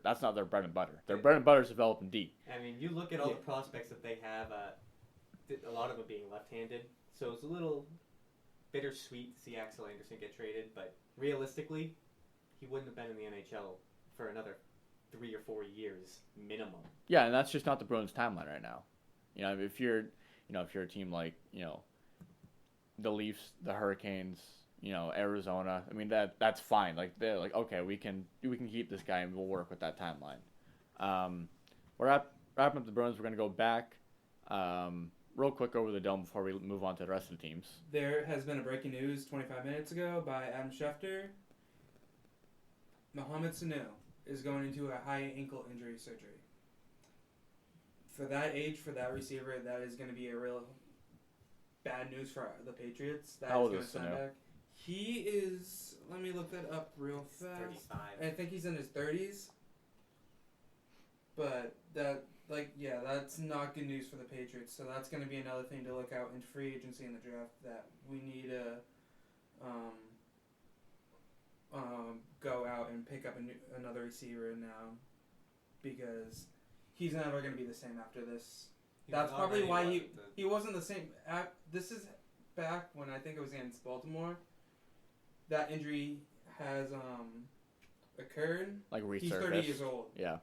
bread and butter. Their bread and butter is developing D. You look at all the prospects that they have, a lot of them being left-handed, so it's a little bittersweet to see Axel Anderson get traded, but realistically, he wouldn't have been in the NHL for another 3 or 4 years minimum. Yeah, and that's just not the Bruins timeline right now. If you're a team like, the Leafs, the Hurricanes, Arizona, that's fine. They're okay, we can keep this guy and we'll work with that timeline. We're wrapping up the Bruins. We're going to go back. real quick over the dome before we move on to the rest of the teams. There has been a breaking news 25 minutes ago by Adam Schefter. Mohamed Sanu is going into a high ankle injury surgery. For that age, for that receiver, that is going to be a real bad news for the Patriots. That How old going is to send Sanu? back. He is. Let me look that up real He's fast. 35. I think he's in his 30s. But that's not good news for the Patriots. So that's going to be another thing to look out in free agency in the draft, that we need to go out and pick up another receiver now, because he's never going to be the same after this. That's probably why he wasn't the same. This is back when I think it was against Baltimore. That injury has occurred. Like resurfaced. He's 30 years old. Yeah.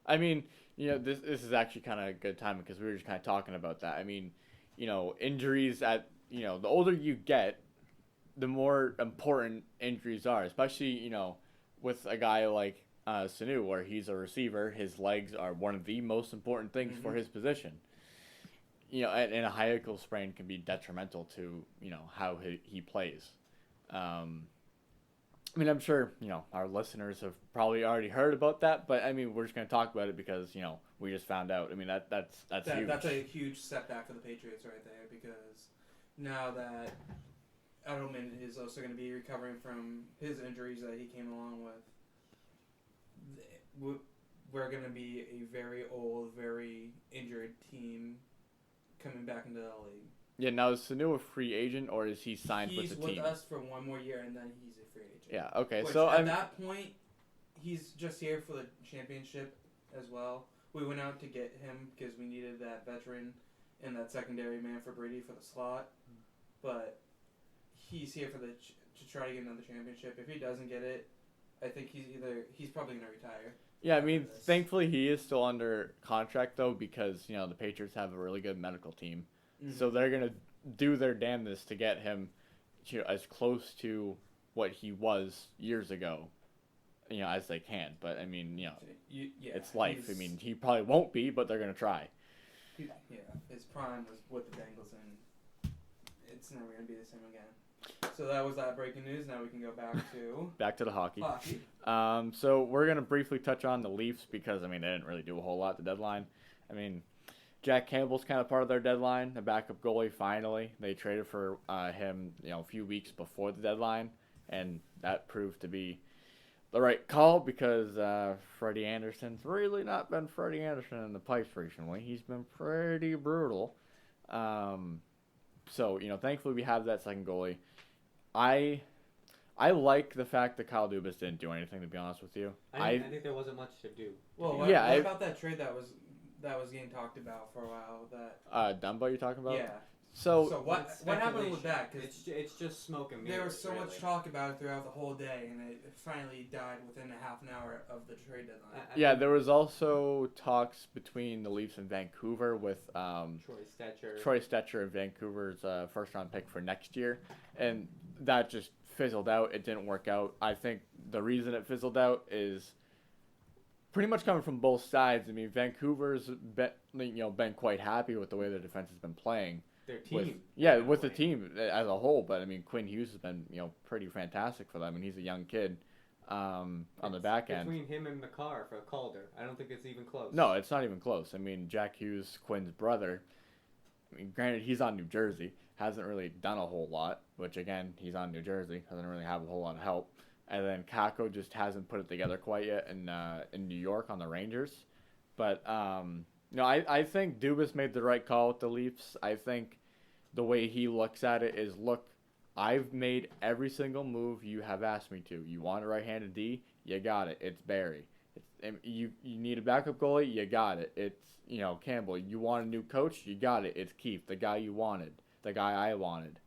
I mean, this is actually kind of good timing because we were just kind of talking about that. I mean, injuries the older you get, the more important injuries are, especially, with a guy like Sanu, where he's a receiver. His legs are one of the most important things for his position. And a high ankle sprain can be detrimental to, how he plays. I mean, I'm sure, our listeners have probably already heard about that, but I mean, we're just going to talk about it because, we just found out. I mean, that's huge. That's a huge setback for the Patriots right there, because now that Edelman is also going to be recovering from his injuries that he came along with, we're going to be a very old, very injured team coming back into the league. Yeah, now is Sanu a free agent or is he signed with the team? He's with us for one more year and then he's a free agent. Yeah, okay. Which So at that point, he's just here for the championship as well. We went out to get him because we needed that veteran and that secondary man for Brady for the slot. But he's here for to try to get another championship. If he doesn't get it, I think he's probably going to retire. Yeah, I mean, thankfully he is still under contract though, because the Patriots have a really good medical team. Mm-hmm. So they're going to do their damnedest to get him as close to what he was years ago, as they can. But I mean, it's life. I mean, he probably won't be, but they're going to try. His prime was with the Bengals, and it's never going to be the same again. So that was that breaking news. Now we can go back to the hockey. So we're going to briefly touch on the Leafs because, I mean, they didn't really do a whole lot at the deadline. I mean, Jack Campbell's kind of part of their deadline, a backup goalie finally. They traded for him, a few weeks before the deadline, and that proved to be the right call because Freddie Anderson's really not been Freddie Anderson in the pipes recently. He's been pretty brutal. So, thankfully we have that second goalie. I like the fact that Kyle Dubas didn't do anything, to be honest with you. I think there wasn't much to do. Well, what about that trade that was getting talked about for a while? Dumbo you're talking about? Yeah. So what happened with that? Cause it's just smoke and mirrors. There was so much talk about it throughout the whole day, and it finally died within a half an hour of the trade deadline. Yeah, there was also talks between the Leafs and Vancouver with Troy Stetcher and Vancouver's first-round pick for next year, and that just fizzled out. It didn't work out. I think the reason it fizzled out is pretty much coming from both sides. I mean, Vancouver's been quite happy with the way their defense has been playing. Their team. With the team as a whole. But I mean, Quinn Hughes has been pretty fantastic for them. I mean, he's a young kid on the back end. Between him and McCarr for Calder, I don't think it's even close. No, it's not even close. I mean, Jack Hughes, Quinn's brother. I mean, granted, he's on New Jersey, hasn't really done a whole lot. Which again, he's on New Jersey, doesn't really have a whole lot of help. And then Kako just hasn't put it together quite yet in New York on the Rangers. But I think Dubas made the right call with the Leafs. I think the way he looks at it is, look, I've made every single move you have asked me to. You want a right-handed D? You got it. It's Barry. You need a backup goalie? You got it. It's Campbell. You want a new coach? You got it. It's Keefe, the guy you wanted, the guy I wanted.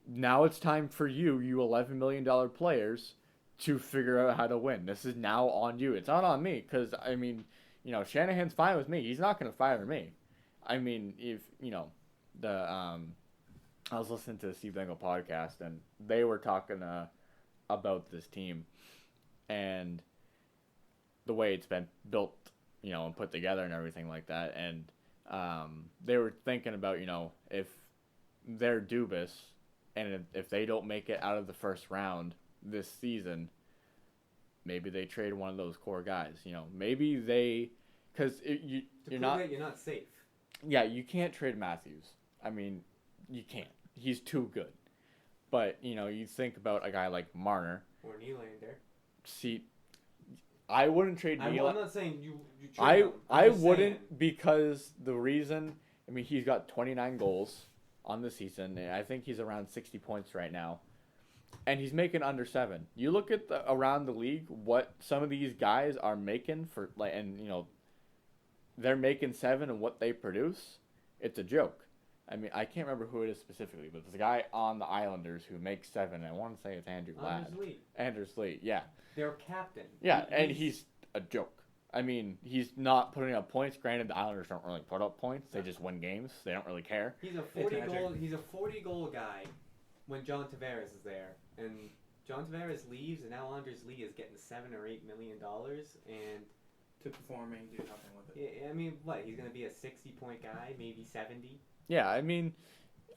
Now it's time for you $11 million players, to figure out how to win. This is now on you. It's not on me because, I mean, Shanahan's fine with me. He's not going to fire me. I mean, if, I was listening to the Steve Dangle podcast and they were talking about this team and the way it's been built, and put together and everything like that. And They were thinking about, if they're Dubas and if they don't make it out of the first round this season, maybe they trade one of those core guys. Maybe they, because you're not. That you're not safe. Yeah, you can't trade Matthews. I mean, you can't. He's too good. But you think about a guy like Marner. Or Nylander. See, I wouldn't trade Nylander. I'm not saying you trade him. I wouldn't because the reason. I mean, he's got 29 goals on the season. I think he's around 60 points right now. And he's making under 7. You look at around the league what some of these guys are making for they're making 7 and what they produce. It's a joke. I mean, I can't remember who it is specifically, but there's a guy on the Islanders who makes 7. I want to say it's Andrew Ladd. Anders Lee, yeah. Their captain. Yeah, and he's a joke. I mean, he's not putting up points. Granted, the Islanders don't really put up points. They just win games. They don't really care. He's a 40 goal guy when John Tavares is there. And John Tavares leaves, and now Anders Lee is getting $7 or $8 million, and to performing, do nothing with it. Yeah, I mean, what? He's gonna be a 60-point guy, maybe 70. Yeah, I mean,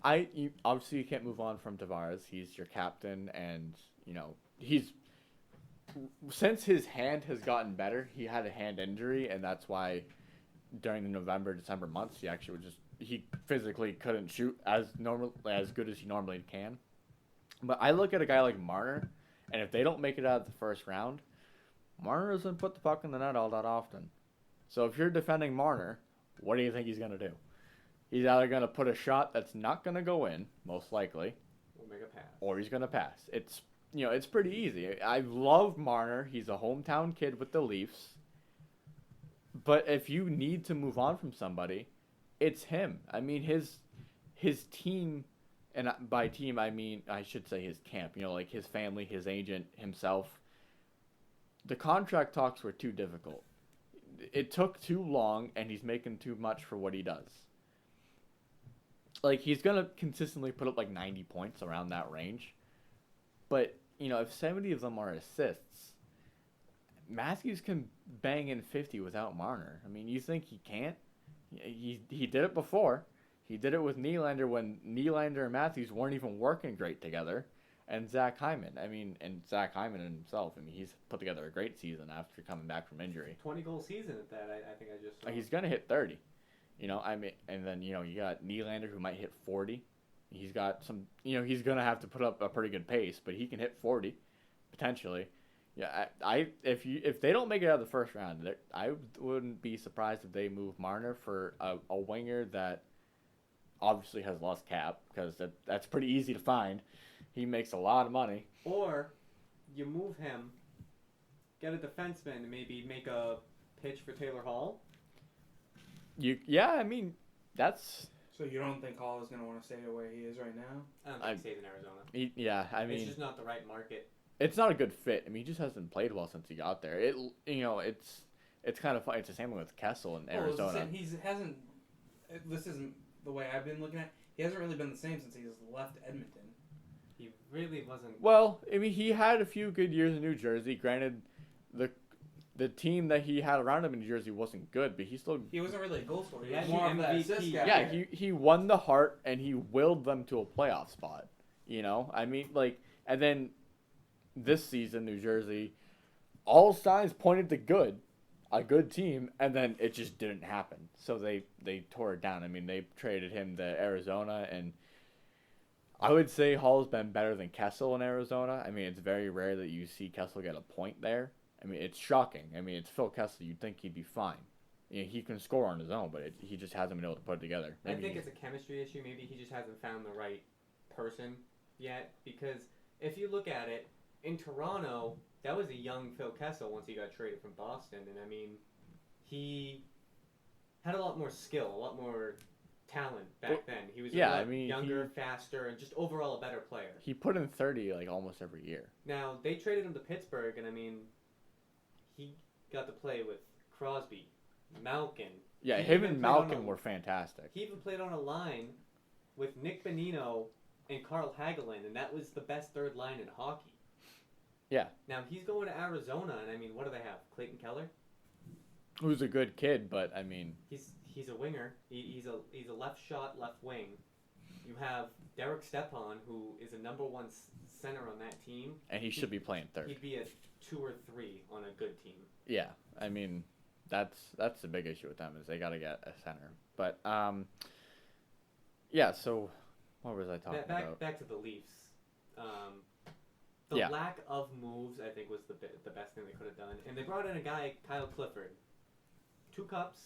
obviously you can't move on from Tavares. He's your captain, and he's since his hand has gotten better. He had a hand injury, and that's why during the November, December months, he physically couldn't shoot as good as he normally can. But I look at a guy like Marner, and if they don't make it out of the first round, Marner doesn't put the puck in the net all that often. So if you're defending Marner, what do you think he's going to do? He's either going to put a shot that's not going to go in, most likely, Or make a pass. or he's going to pass. It's it's pretty easy. I love Marner. He's a hometown kid with the Leafs. But if you need to move on from somebody, it's him. I mean, his team, and by team I mean I should say his camp. Like his family, his agent, himself. The contract talks were too difficult. It took too long, and he's making too much for what he does. Like, he's going to consistently put up, 90 points around that range. But, if 70 of them are assists, Matthews can bang in 50 without Marner. I mean, you think he can't? He did it before. He did it with Nylander when Nylander and Matthews weren't even working great together. And Zach Hyman. And Zach Hyman himself. He's put together a great season after coming back from injury. 20-goal season at that, I think I just saw. He's going to hit 30. And then, you got Nylander who might hit 40. He's got some, he's going to have to put up a pretty good pace, but he can hit 40, potentially. Yeah, if they don't make it out of the first round, I wouldn't be surprised if they move Marner for a winger that obviously has lost cap, because that's pretty easy to find. He makes a lot of money. Or you move him, get a defenseman, and maybe make a pitch for Taylor Hall. That's... So you don't think Hall is going to want to stay where he is right now? I don't think he stays in Arizona. It's just not the right market. It's not a good fit. He just hasn't played well since he got there. It's kind of funny. It's the same with Kessel in Arizona. This isn't the way I've been looking at it. He hasn't really been the same since he's left Edmonton. He really wasn't. Well, he had a few good years in New Jersey. Granted, the team that he had around him in New Jersey wasn't good, but he wasn't really a goal scorer. He was Yeah, more he of that MVP. assist guy. Yeah, he won the Hart, and he willed them to a playoff spot. And then this season, New Jersey, all signs pointed to a good team, and then it just didn't happen. So they tore it down. They traded him to Arizona, and I would say Hall's been better than Kessel in Arizona. It's very rare that you see Kessel get a point there. It's shocking. It's Phil Kessel. You'd think he'd be fine. He can score on his own, but he just hasn't been able to put it together. I think it's a chemistry issue. Maybe he just hasn't found the right person yet. Because if you look at it, in Toronto, that was a young Phil Kessel once he got traded from Boston. And, he had a lot more skill, a lot more talent back then. He was younger, faster, and just overall a better player. He put in 30 almost every year. Now, they traded him to Pittsburgh, and he got to play with Crosby, Malkin. Yeah, him and Malkin were fantastic. He even played on a line with Nick Bonino and Carl Hagelin, and that was the best third line in hockey. Yeah. Now, he's going to Arizona, and what do they have? Clayton Keller? Who's a good kid, but He's he's a winger. He's a left shot, left wing. You have Derek Stepan, who is a number one center on that team. And he should be playing third. He'd be a 2 or 3 on a good team. Yeah, I mean, that's the big issue with them is they got to get a center. But yeah. So what was I talking about? Back to the Leafs. The lack of moves, I think, was the best thing they could have done. And they brought in a guy, Kyle Clifford. 2 Cups.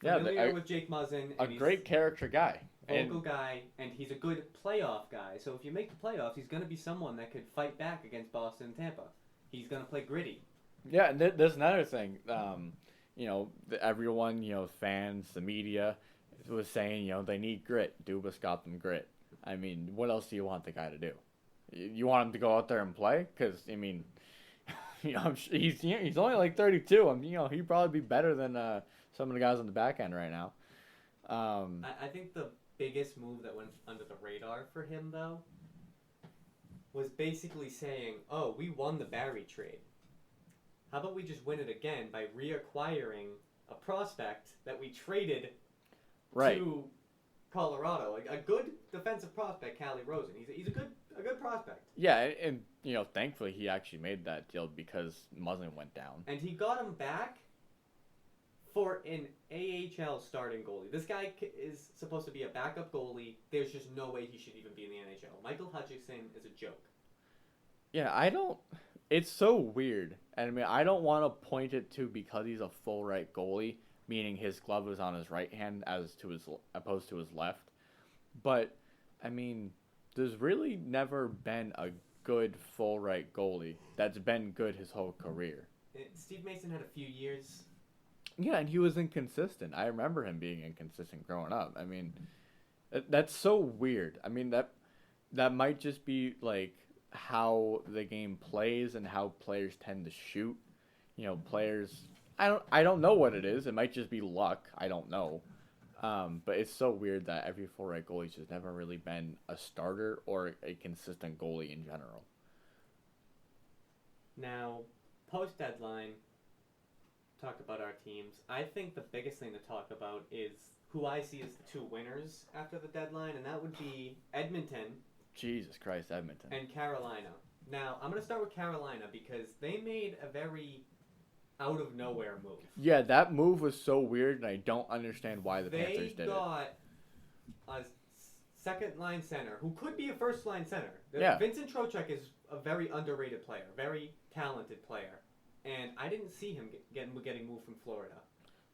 Familiar with Jake Muzzin. A great character guy. Vocal guy, and he's a good playoff guy. So if you make the playoffs, he's going to be someone that could fight back against Boston and Tampa. He's going to play gritty. Yeah, and there's another thing. Everyone, fans, the media, was saying, they need grit. Dubas got them grit. I mean, what else do you want the guy to do? You want him to go out there and play? Because, I mean, he's only like 32. He'd probably be better than some of the guys on the back end right now. I think the biggest move that went under the radar for him, though, was basically saying, oh, we won the Barry trade. How about we just win it again by reacquiring a prospect that we traded to Colorado? A good defensive prospect, Callie Rosen. He's a good prospect. Yeah, and thankfully he actually made that deal because Muzzin went down. And he got him back for an AHL starting goalie. This guy is supposed to be a backup goalie. There's just no way he should even be in the NHL. Michael Hutchinson is a joke. Yeah, it's so weird. And I mean, I don't want to point it to because he's a full right goalie, meaning his glove is on his right hand opposed to his left. But, I mean, there's really never been a good full right goalie that's been good his whole career. Steve Mason had a few years. Yeah, and he was inconsistent. I remember him being inconsistent growing up. I mean, that's so weird. I mean, that might just be like how the game plays and how players tend to shoot. Players. I don't know what it is. It might just be luck. I don't know. But it's so weird that every full right goalie's just never really been a starter or a consistent goalie in general. Now, post deadline. Talk about our teams. I think the biggest thing to talk about is who I see as the 2 winners after the deadline, and that would be Edmonton. Jesus Christ, Edmonton. And Carolina. Now, I'm going to start with Carolina because they made a very out-of-nowhere move. Yeah, that move was so weird, and I don't understand why the Panthers did it. They got a second-line center who could be a first-line center. Yeah. Vincent Trocheck is a very underrated player, very talented player. And I didn't see him getting moved from Florida.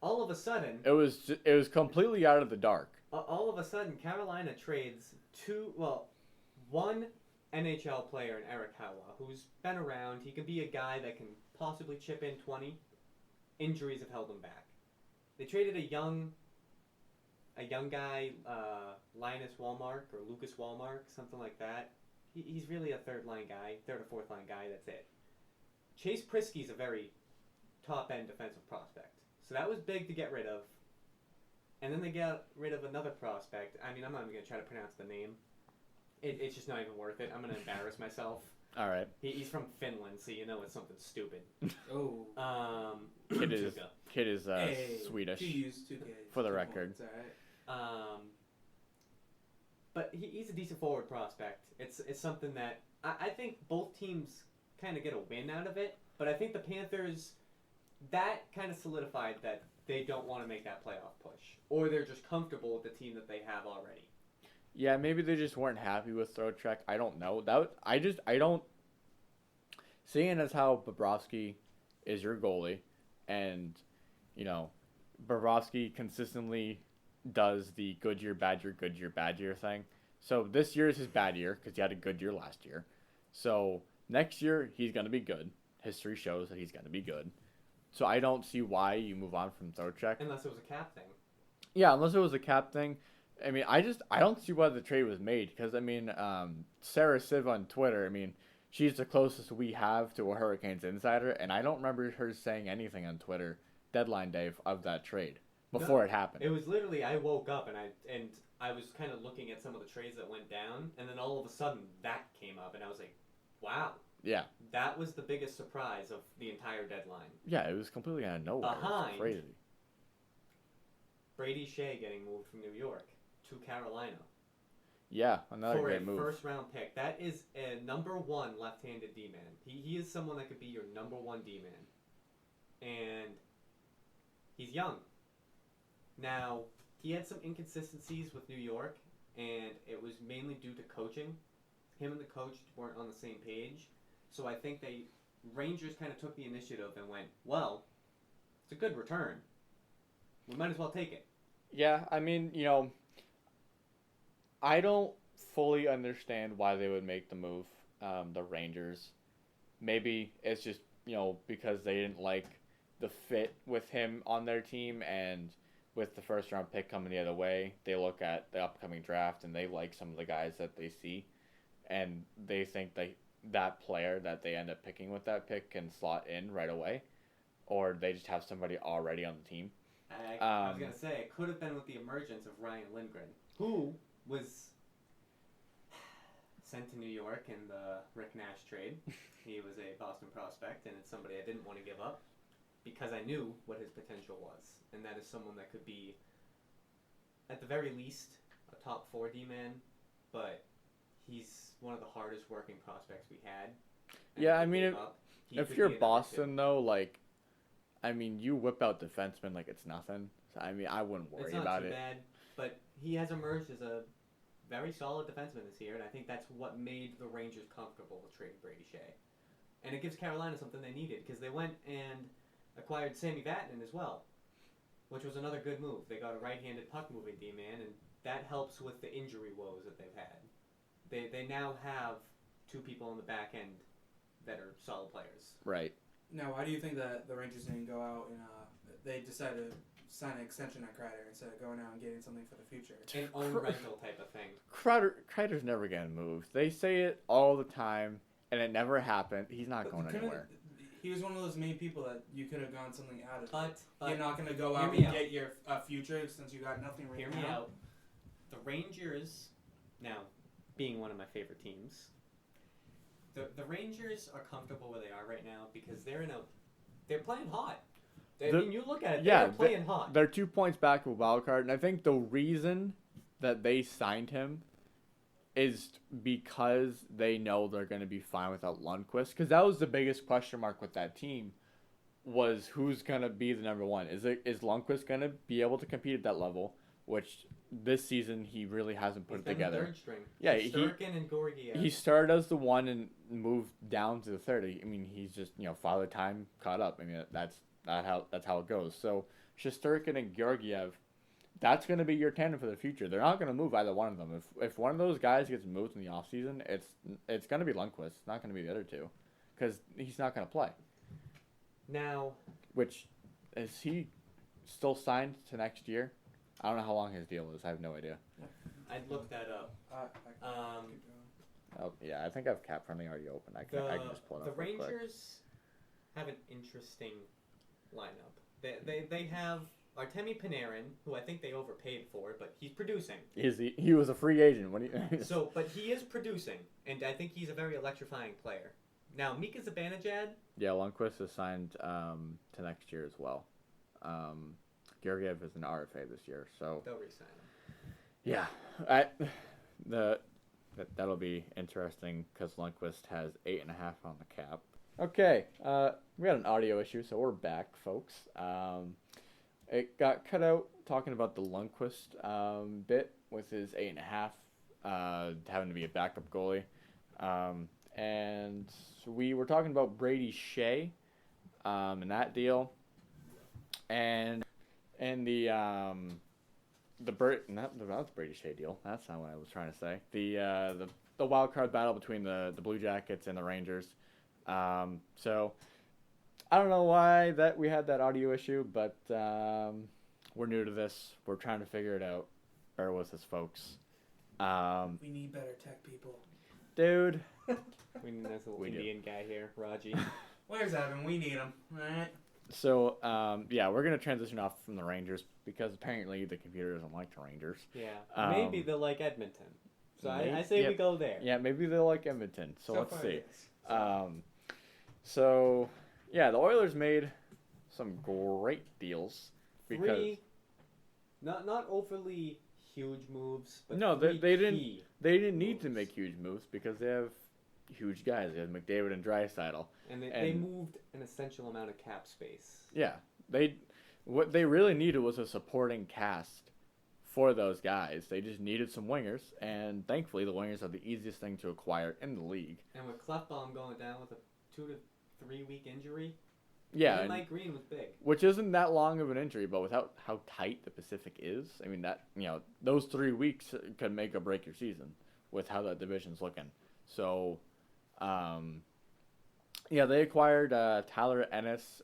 All of a sudden, it was completely out of the dark. All of a sudden, Carolina trades one NHL player in Eric Howa, who's been around. He can be a guy that can possibly chip in 20. Injuries have held him back. They traded a young guy, Linus Wallmark or Lucas Wallmark, something like that. He's really a third or fourth line guy. That's it. Chase Prisky's a very top-end defensive prospect. So that was big to get rid of. And then they got rid of another prospect. I mean, I'm not even going to try to pronounce the name. It's just not even worth it. I'm going to embarrass myself. All right. He's from Finland, so it's something stupid. Oh. Kid is Swedish. For the record. It's all right. But he's a decent forward prospect. It's something that I think both teams kind of get a win out of it, but I think the Panthers, that kind of solidified that they don't want to make that playoff push, or they're just comfortable with the team that they have already. Yeah, maybe they just weren't happy with Trocheck. I don't know. I don't. Seeing as how Bobrovsky is your goalie, and Bobrovsky consistently does the good year, bad year thing. So this year is his bad year because he had a good year last year. So next year, he's going to be good. History shows that he's going to be good. So I don't see why you move on from Trocheck. Unless it was a cap thing. Yeah, unless it was a cap thing. I mean, I don't see why the trade was made. Because, I mean, Sarah Siv on Twitter, I mean, she's the closest we have to a Hurricanes insider. And I don't remember her saying anything on Twitter deadline day of that trade before it happened. It was literally, I woke up and I was kind of looking at some of the trades that went down. And then all of a sudden, that came up. And I was like, wow. Yeah. That was the biggest surprise of the entire deadline. Yeah, it was completely out of nowhere. It was crazy. Brady Shea getting moved from New York to Carolina Yeah, another for great a move. first-round pick. That is a number one left-handed D-man. He is someone that could be your number one D-man. And he's young. Now, he had some inconsistencies with New York, and it was mainly due to coaching. Him and the coach weren't on the same page. So I think Rangers kind of took the initiative and went, well, it's a good return. We might as well take it. Yeah, I mean, I don't fully understand why they would make the move, the Rangers. Maybe it's just, because they didn't like the fit with him on their team, and with the first round pick coming the other way, they look at the upcoming draft and they like some of the guys that they see, and they think that player that they end up picking with that pick can slot in right away, or they just have somebody already on the team. I was going to say, it could have been with the emergence of Ryan Lindgren, who was sent to New York in the Rick Nash trade. He was a Boston prospect, and it's somebody I didn't want to give up because I knew what his potential was, and that is someone that could be, at the very least, a top 4 D-man, but he's one of the hardest working prospects we had. Yeah, I mean, if you're Boston, though, you whip out defensemen like it's nothing. So, I wouldn't worry about it. It's not too bad, but he has emerged as a very solid defenseman this year, and I think that's what made the Rangers comfortable with trading Brady Shea. And it gives Carolina something they needed, because they went and acquired Sammy Vatanen as well, which was another good move. They got a right-handed puck-moving D-man, and that helps with the injury woes that they've had. They now have 2 people on the back end that are solid players. Right. Now, why do you think that the Rangers didn't go out and they decided to sign an extension on Kreider instead of going out and getting something for the future? An own rental type of thing. Kreider's never going to move. They say it all the time, and it never happened. He's not going anywhere. He was one of those main people that you could have gone something out of. But you're not going to go out and get your future since you got nothing right now. Hear me out. The Rangers, now, being one of my favorite teams, the Rangers are comfortable where they are right now because they're playing hot. You look at it, they're playing hot. They're 2 points back of a wild card, and I think the reason that they signed him is because they know they're going to be fine without Lundqvist. Because that was the biggest question mark with that team, was who's going to be the number one. Is Lundqvist going to be able to compete at that level, which this season he really hasn't put it together. The third string. Yeah, Sturkin and Georgiev. He started as the one and moved down to the third. He's just father time caught up. That's how it goes. So Shesterkin and Georgiev, that's going to be your tandem for the future. They're not going to move either one of them. If one of those guys gets moved in the offseason, it's going to be Lundqvist. It's not going to be the other two, because he's not going to play. Now, which is he still signed to next year? I don't know how long his deal is. I have no idea. I'd look that up. Oh yeah, I think I have cap friendly already open. I can just pull it up. The Rangers have an interesting lineup. They have Artemi Panarin, who I think they overpaid for, but he's producing. He was a free agent when he. But he is producing, and I think he's a very electrifying player. Now Mika Zibanejad. Yeah, Lundqvist is signed to next year as well. Georgiev is an RFA this year, so they'll re-sign him. Yeah, that'll be interesting because Lundqvist has 8.5 on the cap. Okay, we got an audio issue, so we're back, folks. It got cut out talking about the Lundqvist bit with his 8.5 having to be a backup goalie, and so we were talking about Brady Shea and that deal, and that's Brady Shea deal. That's not what I was trying to say. The wild card battle between the Blue Jackets and the Rangers. So I don't know why that we had that audio issue, but we're new to this. We're trying to figure it out. Bear with us, folks. We need better tech people, dude. We need this little Indian guy here, Raji. Where's Evan? We need him. All right. So, we're going to transition off from the Rangers because apparently the computer doesn't like the Rangers. Yeah, maybe they'll like Edmonton. So I say we go there. Yeah, maybe they'll like Edmonton. So let's see. Yes. The Oilers made some great deals. Three Not overly huge moves, but No, three they didn't. key They didn't need to moves. make huge moves because they have huge guys. They have McDavid and Draisaitl. And they And- moved an essential amount of cap space. Yeah, what they really needed was a supporting cast for those guys. They just needed some wingers, and thankfully the wingers are the easiest thing to acquire in the league. And with Clefbaum going down with a 2 to 3 week injury, Yeah, and and- Mike Green was big. which isn't that long of an injury, but without how tight the Pacific is, I mean those 3 weeks could make or break your season with how that division's looking. So, yeah, they acquired Tyler Ennis.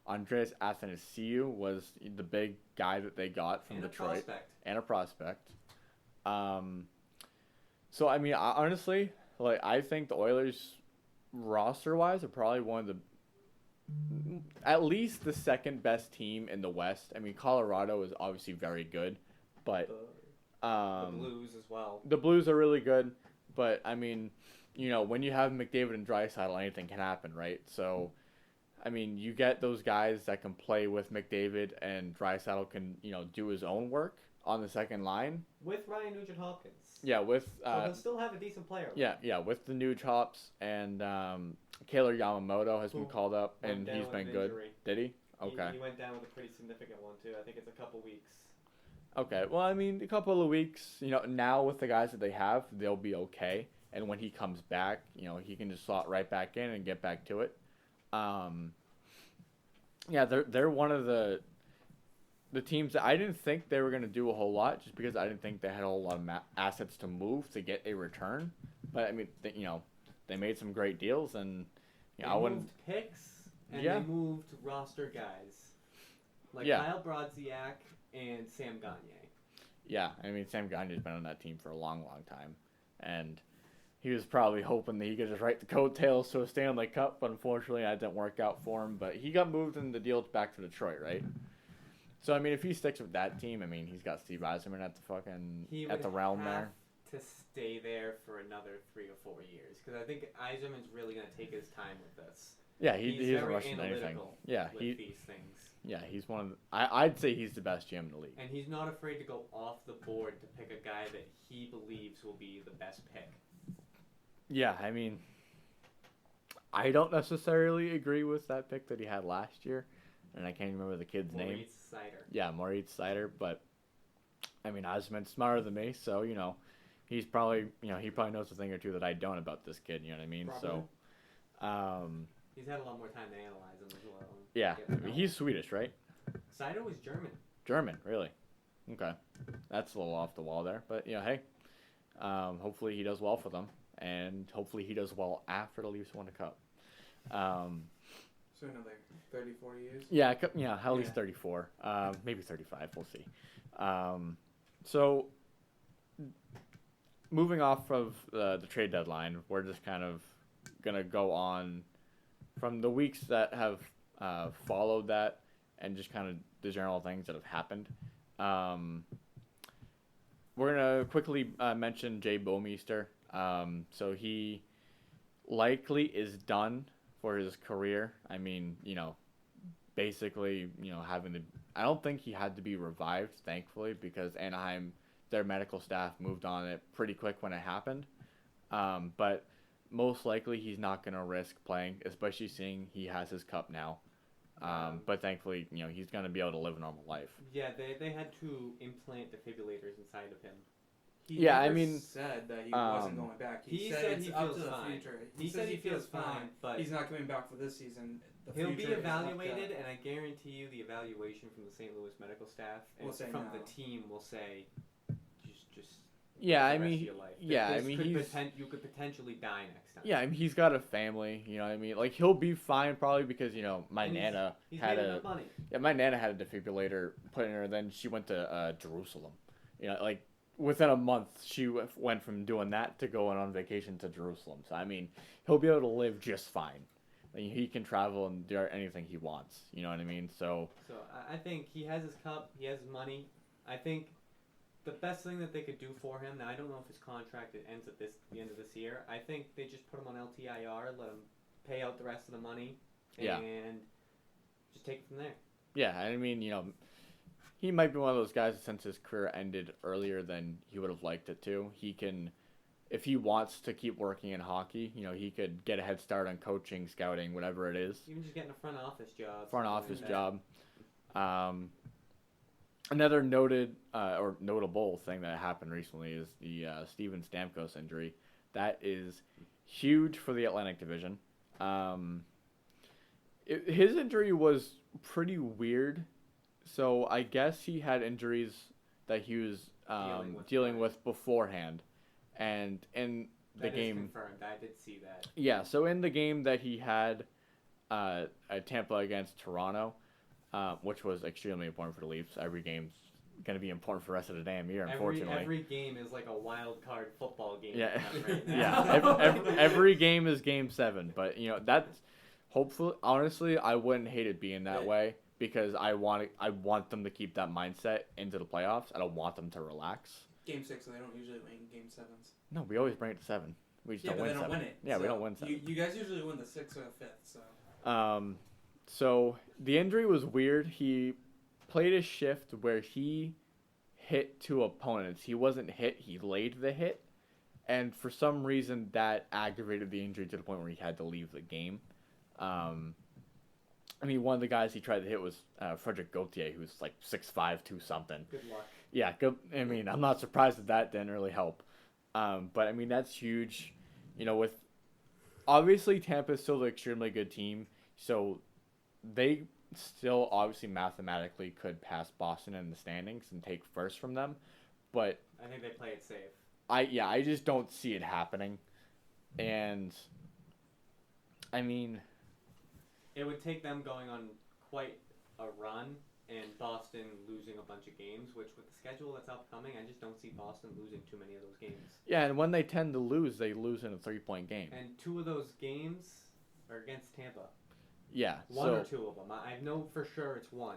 Andreas Athanasiou was the big guy that they got from And Detroit, a prospect. and a prospect. So I mean, honestly, I think the Oilers, roster-wise, are probably one of the, at least the second best team in the West. I mean, Colorado is obviously very good, but The Blues as well. the Blues are really good. But I mean, when you have McDavid and Draisaitl, anything can happen, right? So, I mean, you get those guys that can play with McDavid, and Draisaitl can do his own work on the second line. With Ryan Nugent-Hopkins. Yeah, with So he'll still have a decent player. yeah, with the new chops, and Kaylor Yamamoto has been Who called up, went and down he's with been an good. injury. Did he? Okay. He went down with a pretty significant one too. I think it's a couple weeks. Okay. Well, I mean, a couple of weeks. Now with the guys that they have, they'll be okay. And when he comes back, he can just slot right back in and get back to it. Yeah, they're one of the teams that I didn't think they were going to do a whole lot, just because I didn't think they had a whole lot of assets to move to get a return. But I mean, they made some great deals, and They I wouldn't. moved picks and Yeah. they moved roster guys like Yeah. Kyle Brodziak and Sam Gagne. Yeah, I mean, Sam Gagne's been on that team for a long, long time, and he was probably hoping that he could just write the coattails to a Stanley Cup, but unfortunately that didn't work out for him. But he got moved and the deal back to Detroit, right? So I mean, if he sticks with that team, I mean, he's got Steve Yzerman at the fucking He at the would realm have there. to stay there for another 3 or 4 years because I think Yzerman's really going to take his time with this. Yeah, he He's doesn't very rush into anything. analytical Yeah, with these things. he's one of the, I'd say he's the best GM in the league. And he's not afraid to go off the board to pick a guy that he believes will be the best pick. Yeah, I mean, I don't necessarily agree with that pick that he had last year, and I can't even remember the kid's name. Maurice Sider. Yeah, Moritz Seider, but I mean, Osman's smarter than me, so he's probably he probably knows a thing or two that I don't about this kid. You know what I mean? So, He's had a lot more time to analyze him as well. yeah, Get to know him. he's Swedish, right? Sider was German. German, really? Okay, that's a little off the wall there, but hey, hopefully he does well for them, and hopefully he does well after the Leafs win a cup. So another 30, 40 years. Yeah, at least Yeah. 34, maybe 35. We'll see. So, moving off of the trade deadline, we're just kind of gonna go on from the weeks that have followed that, and just kind of the general things that have happened. We're gonna quickly mention Jay Bouwmeester. So he likely is done for his career. I mean, basically, having the. I don't think he had to be revived, thankfully, because Anaheim, their medical staff moved on it pretty quick when it happened. But most likely he's not going to risk playing, especially seeing he has his cup now. But thankfully, he's going to be able to live a normal life. Yeah, they had to implant defibrillators inside of him. He Yeah, I never mean, said that he wasn't going back. he said said it's he up feels to the fine. future. He said he feels fine, but he's not coming back for this season. The he'll be future is up to- evaluated, and I guarantee you the evaluation from the St. Louis medical staff and Will say from no. the team will say, just Yeah, the I rest mean, of your life. yeah, I This mean, could he's. you could potentially die next time. Yeah, I mean, he's got a family. You know what I mean? Like, he'll be fine probably because my And nana he's had made a. enough money. Yeah, my nana had a defibrillator put in her. Then she went to Jerusalem. Like within a month, she went from doing that to going on vacation to Jerusalem. So I mean, he'll be able to live just fine. Like, he can travel and do anything he wants. You know what I mean? So So I think he has his cup. He has his money. I think the best thing that they could do for him. Now I don't know if his contract ends at the end of this year. I think they just put him on LTIR, let him pay out the rest of the money, Yeah. and just take it from there. yeah, I mean, he might be one of those guys that since his career ended earlier than he would have liked it to, he can, if he wants to keep working in hockey, he could get a head start on coaching, scouting, whatever it is. Even just getting a front office job. Front office job. Another notable thing that happened recently is the Steven Stamkos injury. That is huge for the Atlantic Division. His injury was pretty weird. So I guess he had injuries that he was dealing with beforehand. And in the game... That is confirmed. I did see that. Yeah, so in the game that he had at Tampa against Toronto, which was extremely important for the Leafs. Every game's going to be important for the rest of the damn year, unfortunately. Every game is like a wild card football game. Yeah, right now. yeah. Every game is Game 7, but that's hopefully. Honestly, I wouldn't hate it being that way because I want them to keep that mindset into the playoffs. I don't want them to relax. Game 6, they don't usually win Game 7s. No, we always bring it to 7. We just don't win 7. Win it. Yeah, so we don't win 7. You guys usually win the 6th or the 5th. So. So the injury was weird. He played a shift where he hit two opponents. He wasn't hit, he laid the hit. And for some reason that aggravated the injury to the point where he had to leave the game. One of the guys he tried to hit was Frederick Gauthier, who's like 6'5", 2 something. Good luck. Yeah, good. I'm not surprised that didn't really help. But that's huge. With obviously Tampa's still an extremely good team, so they still obviously mathematically could pass Boston in the standings and take first from them, but I think they play it safe. I just don't see it happening, and it would take them going on quite a run and Boston losing a bunch of games, which with the schedule that's upcoming, I just don't see Boston losing too many of those games. Yeah, and when they tend to lose, they lose in a 3-point game. And 2 of those games are against Tampa. Yeah. One or 2 of them. I know for sure it's 1.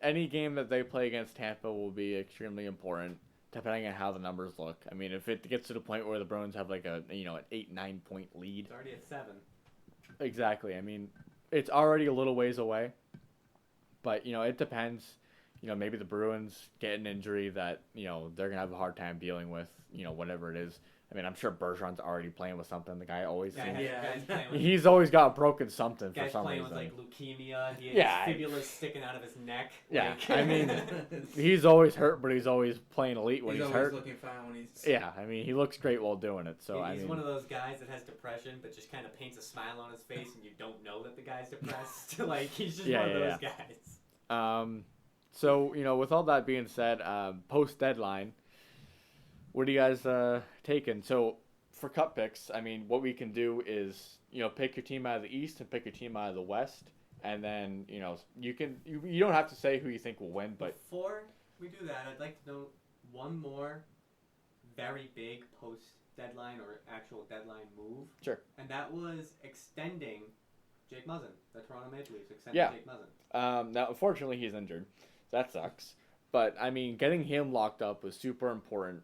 Any game that they play against Tampa will be extremely important, depending on how the numbers look. If it gets to the point where the Bruins have like an 8-9 point lead. It's already at 7. Exactly. It's already a little ways away. But, it depends. Maybe the Bruins get an injury that, they're going to have a hard time dealing with, whatever it is. I'm sure Bergeron's already playing with something. The guy always seems... He's always got broken something for some reason. Guy's playing with, leukemia. He has fibulas sticking out of his neck. Yeah, he's always hurt, but he's always playing elite when he's hurt. He's always looking fine when he's... Yeah, he looks great while doing it. So he's one of those guys that has depression, but just kind of paints a smile on his face, and you don't know that the guy's depressed. He's just one of those guys. So, with all that being said, post-deadline... What are you guys taking? So for cup picks, what we can do is, pick your team out of the East and pick your team out of the West, and then you don't have to say who you think will win. But before we do that, I'd like to know one more very big post deadline or actual deadline move. Sure. And that was extending Jake Muzzin, the Toronto Maple Leafs extended Jake Muzzin. Now unfortunately he's injured. That sucks. But getting him locked up was super important.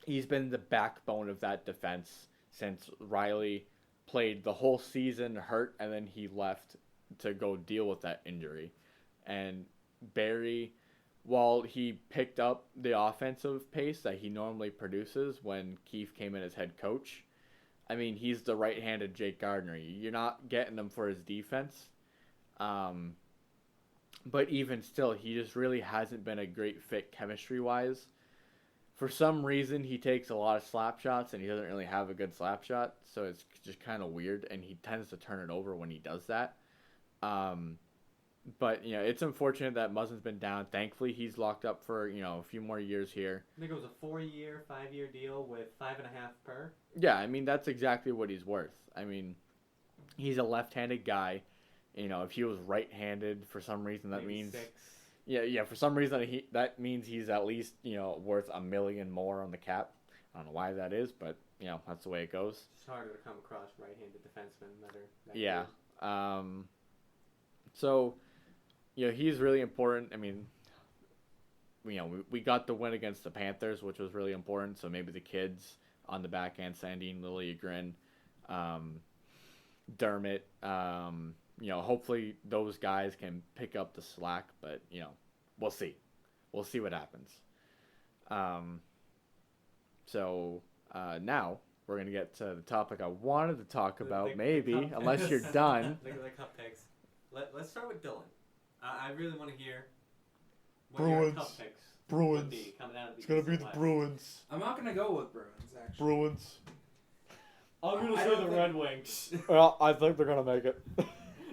He's been the backbone of that defense since Riley played the whole season hurt, and then he left to go deal with that injury. And Barry, while he picked up the offensive pace that he normally produces when Keefe came in as head coach, he's the right-handed Jake Gardner. You're not getting him for his defense. But even still, he just really hasn't been a great fit chemistry-wise. For some reason, he takes a lot of slap shots, and he doesn't really have a good slap shot, so it's just kind of weird, and he tends to turn it over when he does that. But, it's unfortunate that Muzzin's been down. Thankfully, he's locked up for, a few more years here. I think it was a 4-year, 5-year deal with 5.5 per. Yeah, that's exactly what he's worth. He's a left-handed guy. If he was right-handed, for some reason, that means... 6. Yeah. For some reason, that means he's at least worth $1 million more on the cap. I don't know why that is, but that's the way it goes. It's harder to come across right-handed defensemen that are that yeah. good. So, he's really important. We got the win against the Panthers, which was really important. So maybe the kids on the back end, Sandine, Liljegren, Dermott. Hopefully those guys can pick up the slack, but we'll see. we'll see what happens. So now we're gonna get to the topic I wanted to talk about. Maybe, unless you're done. The cup picks. Let's start with Dylan. I really want to hear what Bruins. your cup picks would Bruins. be coming out of the It's gonna East be and the West. Bruins. I'm not gonna go with Bruins actually. Bruins. I'm gonna I say don't the think- Red Wings. Well, I think they're gonna make it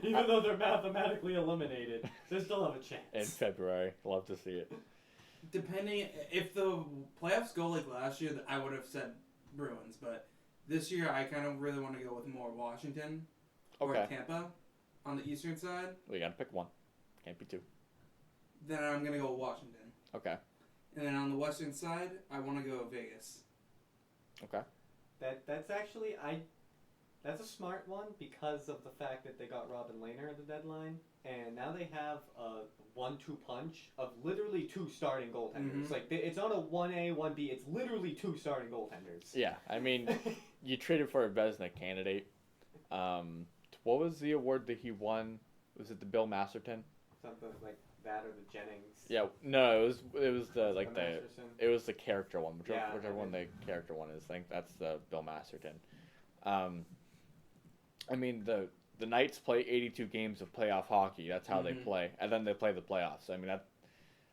Even though they're mathematically eliminated, they still have a chance. in February. Love to see it. Depending if the playoffs go like last year, I would have said Bruins, but this year I kind of really want to go with more Washington or Okay, Tampa on the eastern side. we gotta pick one. Can't be two. Then I'm gonna go Washington, Okay. and then on the western side, I want to go Vegas. Okay. That's actually that's a smart one because of the fact that they got Robin Lehner at the deadline, and now they have a 1-2 punch of literally 2 starting goaltenders. Mhm. Like it's on a 1A 1B. It's literally 2 starting goaltenders. Yeah, I mean, you traded for a Vezina candidate. What was the award that he won? Was it the Bill Masterton? Something like that or the Jennings. Yeah, no, it was the like the Masterson. it was the character one, whichever Yeah, one the character one is. I think that's the Bill Masterton. I mean the Knights play 82 games of playoff hockey. That's how they Mhm. play, and then they play the playoffs. I mean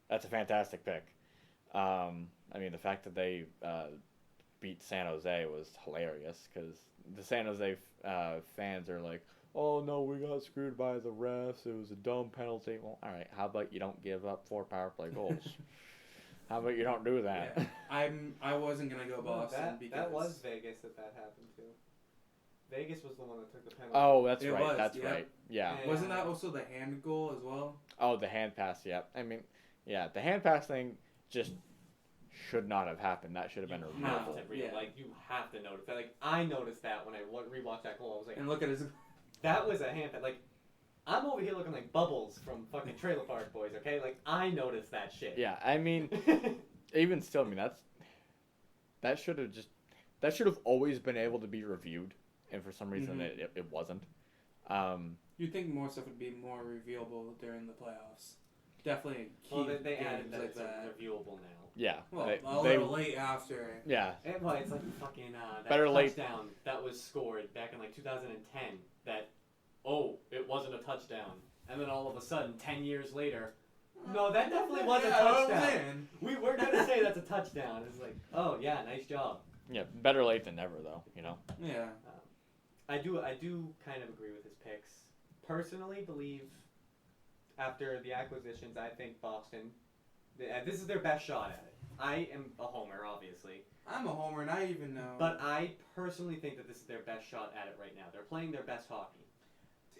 that's a fantastic pick. I mean the fact that they beat San Jose was hilarious because the San Jose fans are like, oh no, we got screwed by the refs. It was a dumb penalty. Well, all right. How about you don't give up 4 power play goals? How about you don't do that? Yeah. I wasn't gonna go Well, Boston because that was Vegas that happened to. Vegas was the one that took the penalty. Oh, that's It right. was, That's yeah. right. Yeah. Yeah. Wasn't that also the hand goal as well? Oh, the hand pass. Yeah. I mean, yeah, the hand pass thing just should not have happened. That should have been You have removed. to Yeah. like you have to notice that. Like I noticed that when I rewatched that goal. I was like, And look at his. that was a hand pass. Like I'm over here looking like Bubbles from fucking Trailer Park Boys. Okay, like I noticed that shit. Yeah. I mean, even still, I mean that should have always been able to be reviewed, and for some reason Mhm. it wasn't. You'd think more stuff would be more revealable during the playoffs. Definitely key Well, they games added that like it's that. reviewable now. Yeah. Well, they, a they- little late after. yeah. Well, it's like fucking that Better late. touchdown that was scored back in like 2010. That it wasn't a touchdown, and then all of a sudden, 10 years later, no, that definitely was a Yeah, I'm touchdown. saying. We're gonna say that's a touchdown. It's like, oh yeah, nice job. Yeah. Better late than never, though. You know. Yeah. I do kind of agree with his picks. Personally, believe after the acquisitions, I think Boston. This is their best shot at it. I am a homer, obviously. I'm a homer, and I even know. But I personally think that this is their best shot at it right now. They're playing their best hockey.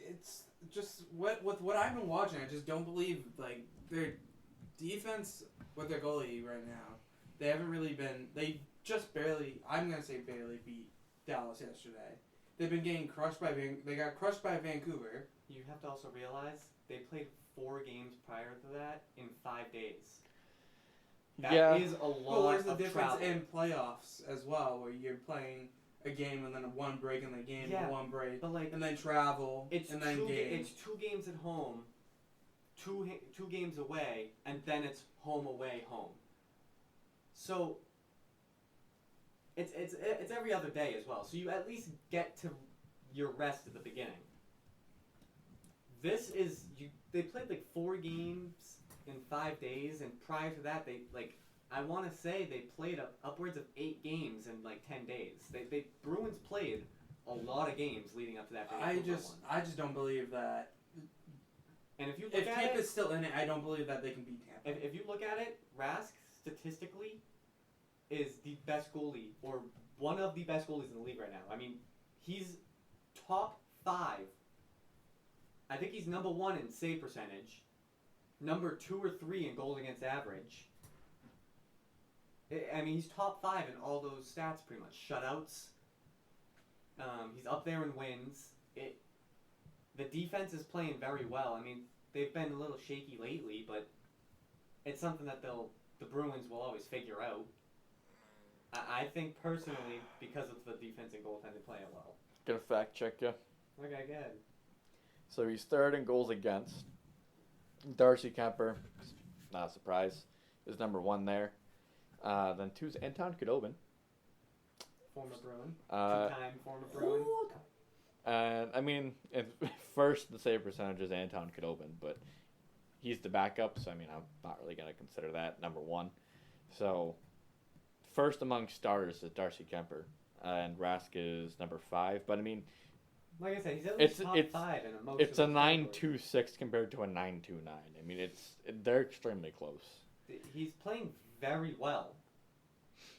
it's just with what I've been watching, I just don't believe like their defense with their goalie right now. They haven't really been. They just barely. I'm gonna say barely beat Dallas yesterday. They've been getting crushed by. They got crushed by Vancouver. You have to also realize they played 4 games prior to that in 5 days. That is a lot Well, there's the of difference travel. in playoffs as well, where you're playing a game and then one break in the game, Yeah, and one break, But like, and then travel, it's and then game. it's 2 games at home, 2 games away, and then it's home away home. So it's every other day as well. So you at least get to your rest at the beginning. This is they played like 4 games in 5 days, and prior to that they I want to say they played upwards of 8 games in like 10 days. They Bruins played a lot of games leading up to that. I Vancouver just one. don't believe that. And if you look If at Tampa's it, still in it, I don't believe that they can beat Tampa. if you look at it, Rask statistically is the best goalie or one of the best goalies in the league right now. I mean, he's top 5. I think he's number 1 in save percentage, number 2 or 3 in goals against average. I mean, he's top 5 in all those stats pretty much. Shutouts. He's up there in wins. The defense is playing very well. I mean, they've been a little shaky lately, but it's something that the Bruins will always figure out. I think personally, because of the defense and goaltending playing well. Gonna fact check you. Okay, good. So he's third in goals against. Darcy Kemper, not a surprise. is number 1 there. Then 2's Anton Khudobin. Former Bruin. Uh, Two-time former Bruin. And I mean, first the save percentage is Anton Khudobin, but he's the backup, so I mean, I'm not really gonna consider that number 1. So, first among starters is Darcy Kemper, and Rask is number 5. But I mean, Like I said, he's at least top 5 in most. it's of a the 9.26 compared to a 9.29. I mean, they're extremely close. He's playing very well.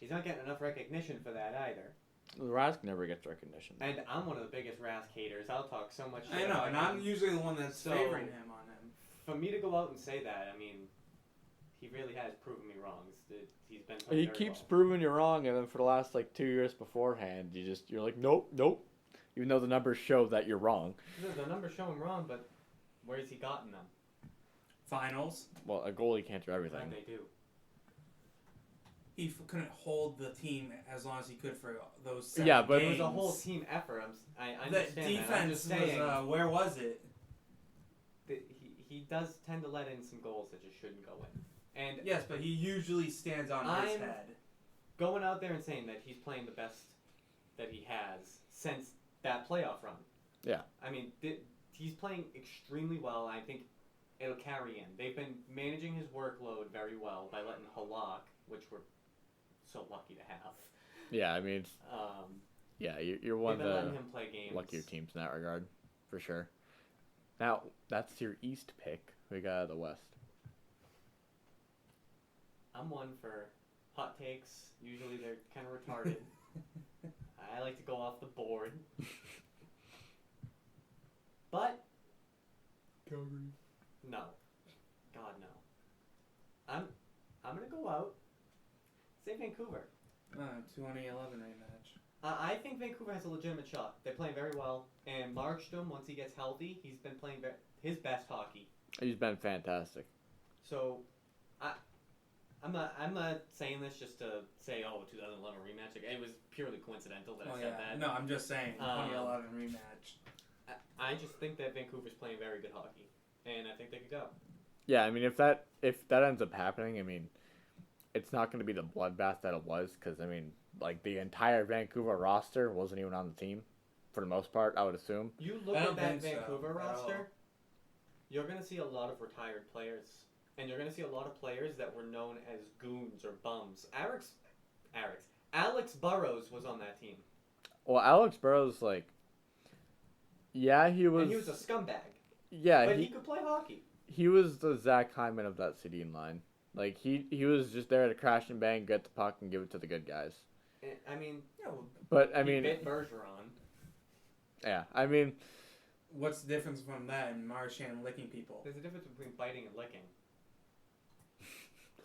He's not getting enough recognition for that either. Rask never gets recognition. And I'm one of the biggest Rask haters. I'll talk so much shit I know, about and him. I'm usually the one that's So- favoring him on him. For me to go out and say that, I mean, he really has proven me wrong. He's been playing He very keeps well. proving you wrong, and then for the last 2 years beforehand, you're like, nope, even though the numbers show that you're wrong. The numbers show him wrong, but where's he gotten them? Finals. Well, a goalie can't do everything. And they do. He couldn't hold the team as long as he could for those 7 Yeah, but- It games. was a whole team effort. I The understand that. I'm defense just saying was, where was it? that he does tend to let in some goals that just shouldn't go in. And Yes, but he usually stands on his I'm- head. going out there and saying that he's playing the best that he has since that playoff run. Yeah. I mean, he's playing extremely well. I think it'll carry in. They've been managing his workload very well by letting Halak, which we're so lucky to have. Yeah, I mean, you're one They've of been letting the him play games. luckier teams in that regard, for sure. Now, that's your East pick. We got the West. I'm one for hot takes. Usually they're kind of retarded. I like to go off the board. But Calgary. no. God no. I'm gonna go out. Say Vancouver. 2011 rematch. I think Vancouver has a legitimate shot. They're playing very well, and Markstrom, once he gets healthy, he's been playing his best hockey. He's been fantastic. So, I'm not saying this just to say, 2011 rematch. Like, it was purely coincidental that I said that. No, I'm just saying 2011 rematch. I just think that Vancouver's playing very good hockey, and I think they could go. Yeah, I mean, if that ends up happening, I mean, it's not going to be the bloodbath that it was, because I mean, the entire Vancouver roster wasn't even on the team, for the most part, I would assume. You look I at don't that think so, Vancouver at all. roster, you're going to see a lot of retired players. And you're going to see a lot of players that were known as goons or bums. Alex Burrows was on that team. Well, Alex Burrows, yeah, he was. And he was a scumbag. Yeah, But he could play hockey. he was the Zach Hyman of that Sedin line. He was just there to crash and bang, get the puck, and give it to the good guys. I mean, But I he mean, bit Bergeron. yeah, I mean, What's the difference from that and Marchand licking people? There's a difference between biting and licking.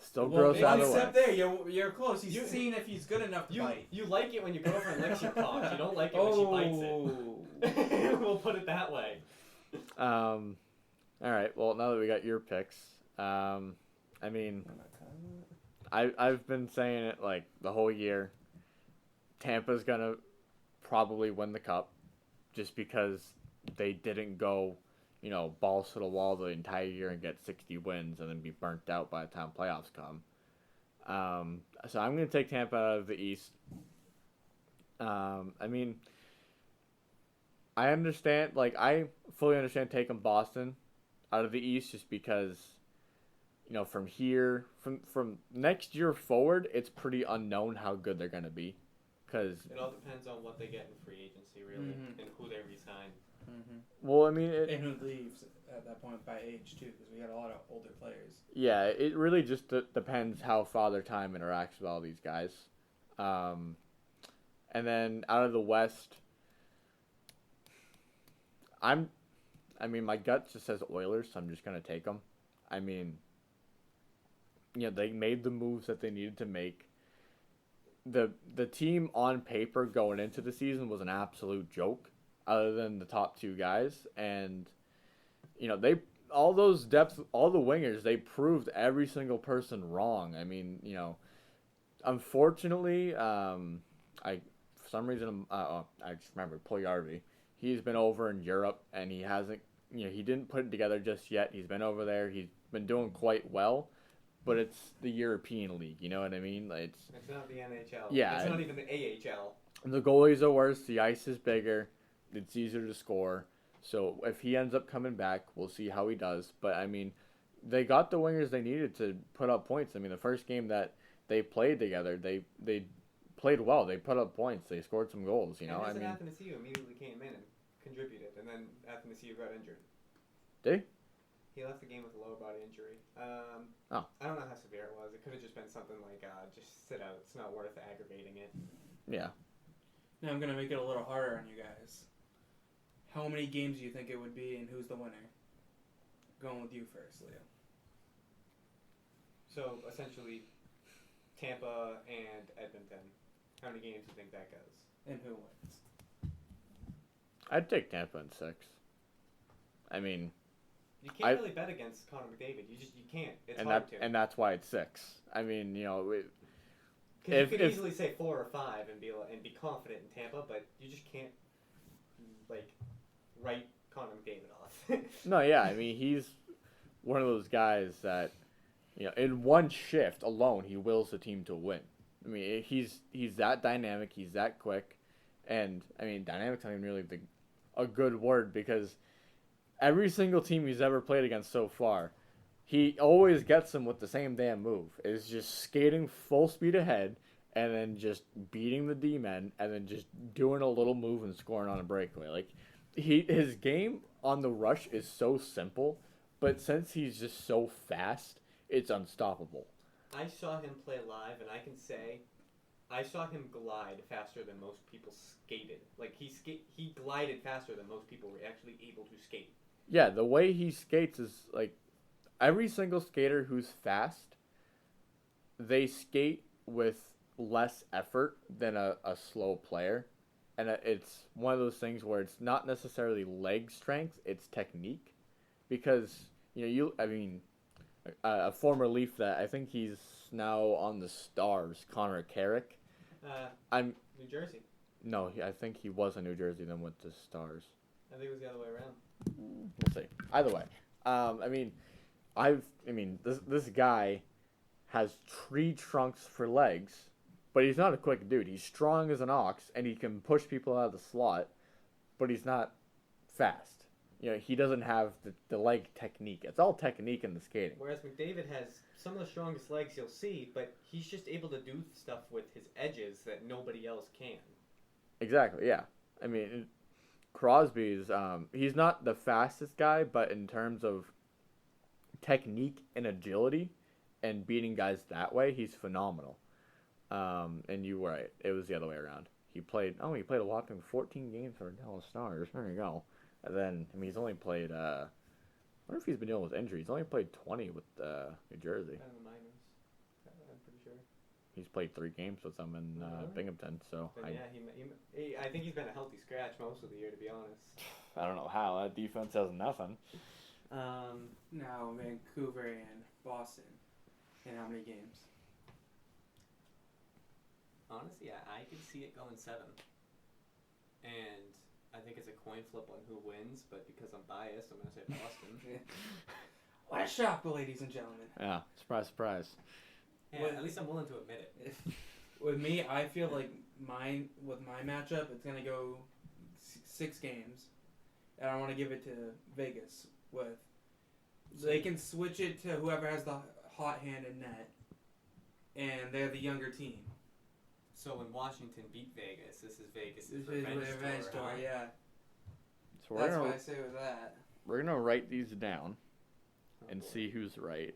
still Well, gross one either way. step there, you're close. He's You- seeing if he's good enough to bite. You like it when your girlfriend licks your cock. You don't like it when she bites it. We'll put it that way. All right. Well, now that we got your picks, I mean, I've been saying it the whole year. Tampa's gonna probably win the cup, just because they didn't go, balls to the wall the entire year and get 60 wins and then be burnt out by the time playoffs come. So I'm gonna take Tampa out of the East. I mean, I understand. I fully understand taking Boston out of the East just because, from here, from next year forward, it's pretty unknown how good they're gonna be, because It all depends on what they get in free agency, really, Mhm. and who they resign. well, I mean, And who leaves at that point by age too, because we got a lot of older players. yeah, it really just depends how Father Time interacts with all these guys. And then out of the West, I mean, my gut just says Oilers, so I'm just gonna take them. I mean, they made the moves that they needed to make. The team on paper going into the season was an absolute joke, other than the top two guys, and all those depths, all the wingers, they proved every single person wrong. I mean, unfortunately, for some reason, I just remembered Puljujärvi. He's been over in Europe, and he hasn't, he didn't put it together just yet. He's been over there. He's been doing quite well, but it's the European League. You know what I mean? Like, It's not the NHL. Yeah. It's not even the AHL. the goalies are worse. The ice is bigger. It's easier to score. So if he ends up coming back, we'll see how he does. But I mean, they got the wingers they needed to put up points. I mean, the first game that they played together, they played well. They put up points. They scored some goals. You know, I and mean, Athanasiou immediately came in and contributed, and then Athanasiou got injured. Did he? Left the game with a lower body injury. Oh. I don't know how severe it was. It could have just been something like, just sit out. It's not worth aggravating it. Yeah. Now I'm gonna make it a little harder on you guys. How many games do you think it would be, and who's the winner? Going with you first, Leo. So essentially, Tampa and Edmonton. How many games do you think that goes? And who wins? I'd take Tampa in 6. I mean, you can't really bet against Connor McDavid. You can't. It's hard to. And that's why it's 6. I mean, you know, because you could easily say 4 or 5 and be confident in Tampa, but you just can't write Connor McDavid off. No, yeah, I mean, he's one of those guys that, you know, in one shift alone, he wills the team to win. I mean, he's that dynamic, he's that quick, and I mean, dynamic's not even really a good word, because every single team he's ever played against so far, he always gets them with the same damn move. It's just skating full speed ahead, and then just beating the D-men, and then just doing a little move and scoring on a breakaway. Like, his game on the rush is so simple, but since he's just so fast, it's unstoppable. I saw him play live, and I can say I saw him glide faster than most people skated. Like, he glided faster than most people were actually able to skate. Yeah, the way he skates is like every single skater who's fast, they skate with less effort than a slow player. And it's one of those things where it's not necessarily leg strength, it's technique. Because, you know, a former Leaf that I think he's now on the Stars, Connor Carrick. New Jersey. No, I think he was in New Jersey, then went to Stars. I think it was the other way around. We'll see. Either way, this guy has tree trunks for legs, but he's not a quick dude. He's strong as an ox, and he can push people out of the slot, but he's not fast. You know, he doesn't have the leg technique. It's all technique in the skating. Whereas McDavid has some of the strongest legs you'll see, but he's just able to do stuff with his edges that nobody else can. Exactly, yeah. I mean, Crosby's, he's not the fastest guy, but in terms of technique and agility and beating guys that way, he's phenomenal. And you were right. It was the other way around. He played a whopping 14 games for Dallas Stars. There you go. And then, he's only played, I wonder if he's been dealing with injuries. He's only played 20 with New Jersey. Kind of the minors. I'm pretty sure. He's played 3 games with them in Binghamton, so... But I think he's been a healthy scratch most of the year, to be honest. I don't know how. That defense has nothing. Now Vancouver and Boston. In how many games? Honestly, I could see it going 7. And I think it's a coin flip on who wins, but because I'm biased, I'm going to say Boston. What a shock, ladies and gentlemen. Yeah, surprise, surprise. Yeah, at least I'm willing to admit it. With me, I feel like with my matchup, it's going to go 6 games. And I want to give it to Vegas. They can switch it to whoever has the hot hand in net, and they're the younger team. So when Washington beat Vegas, this is Vegas' revenge tour, yeah. So That's what I say with that. We're going to write these down and see who's right.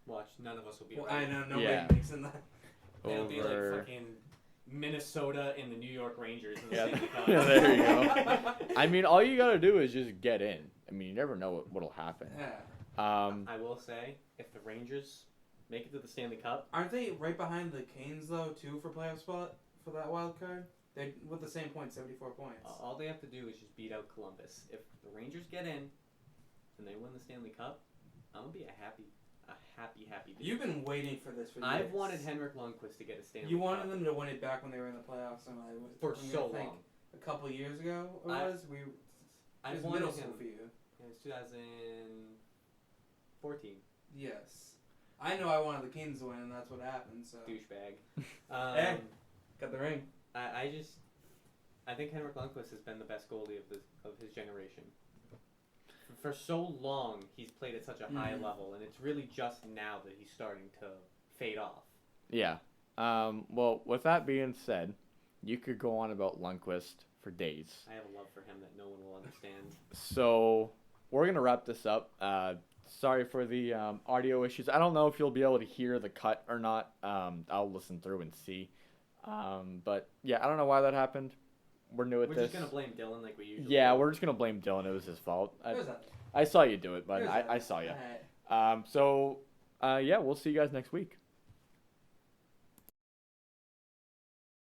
Watch, none of us will be Well, right. I know, nobody makes in that. It'll be like fucking Minnesota and the New York Rangers in the Stanley Cup. Yeah, there you go. I mean, all you got to do is just get in. I mean, you never know what'll happen. Yeah. I will say, if the Rangers make it to the Stanley Cup... Aren't they right behind the Canes, though, too, for playoff spot? For that wild card? They with the same points, 74 points. All they have to do is just beat out Columbus. If the Rangers get in and they win the Stanley Cup, I'm going to be a happy dude. You've been waiting for this for years. I've wanted Henrik Lundqvist to get a Stanley Cup. You wanted them to win it back when they were in the playoffs. For so long. A couple of years ago, it was wanted middle him school for you. It was 2014. Yes. I know I wanted the Kings to win, and that's what happened. So Douchebag. Hey. Got the ring. I think Henrik Lundqvist has been the best goalie of his generation. For so long, he's played at such a high level, and it's really just now that he's starting to fade off. Yeah. Well, with that being said, you could go on about Lundqvist for days. I have a love for him that no one will understand. So we're gonna wrap this up. Sorry for the audio issues. I don't know if you'll be able to hear the cut or not. I'll listen through and see. But yeah, I don't know why that happened. We're new at We're this. just gonna blame Dylan like we usually. Yeah, do. we're just gonna blame Dylan. It was his fault. Where's that? I saw you do it, but Where's I that? saw you. Alright. So yeah, we'll see you guys next week.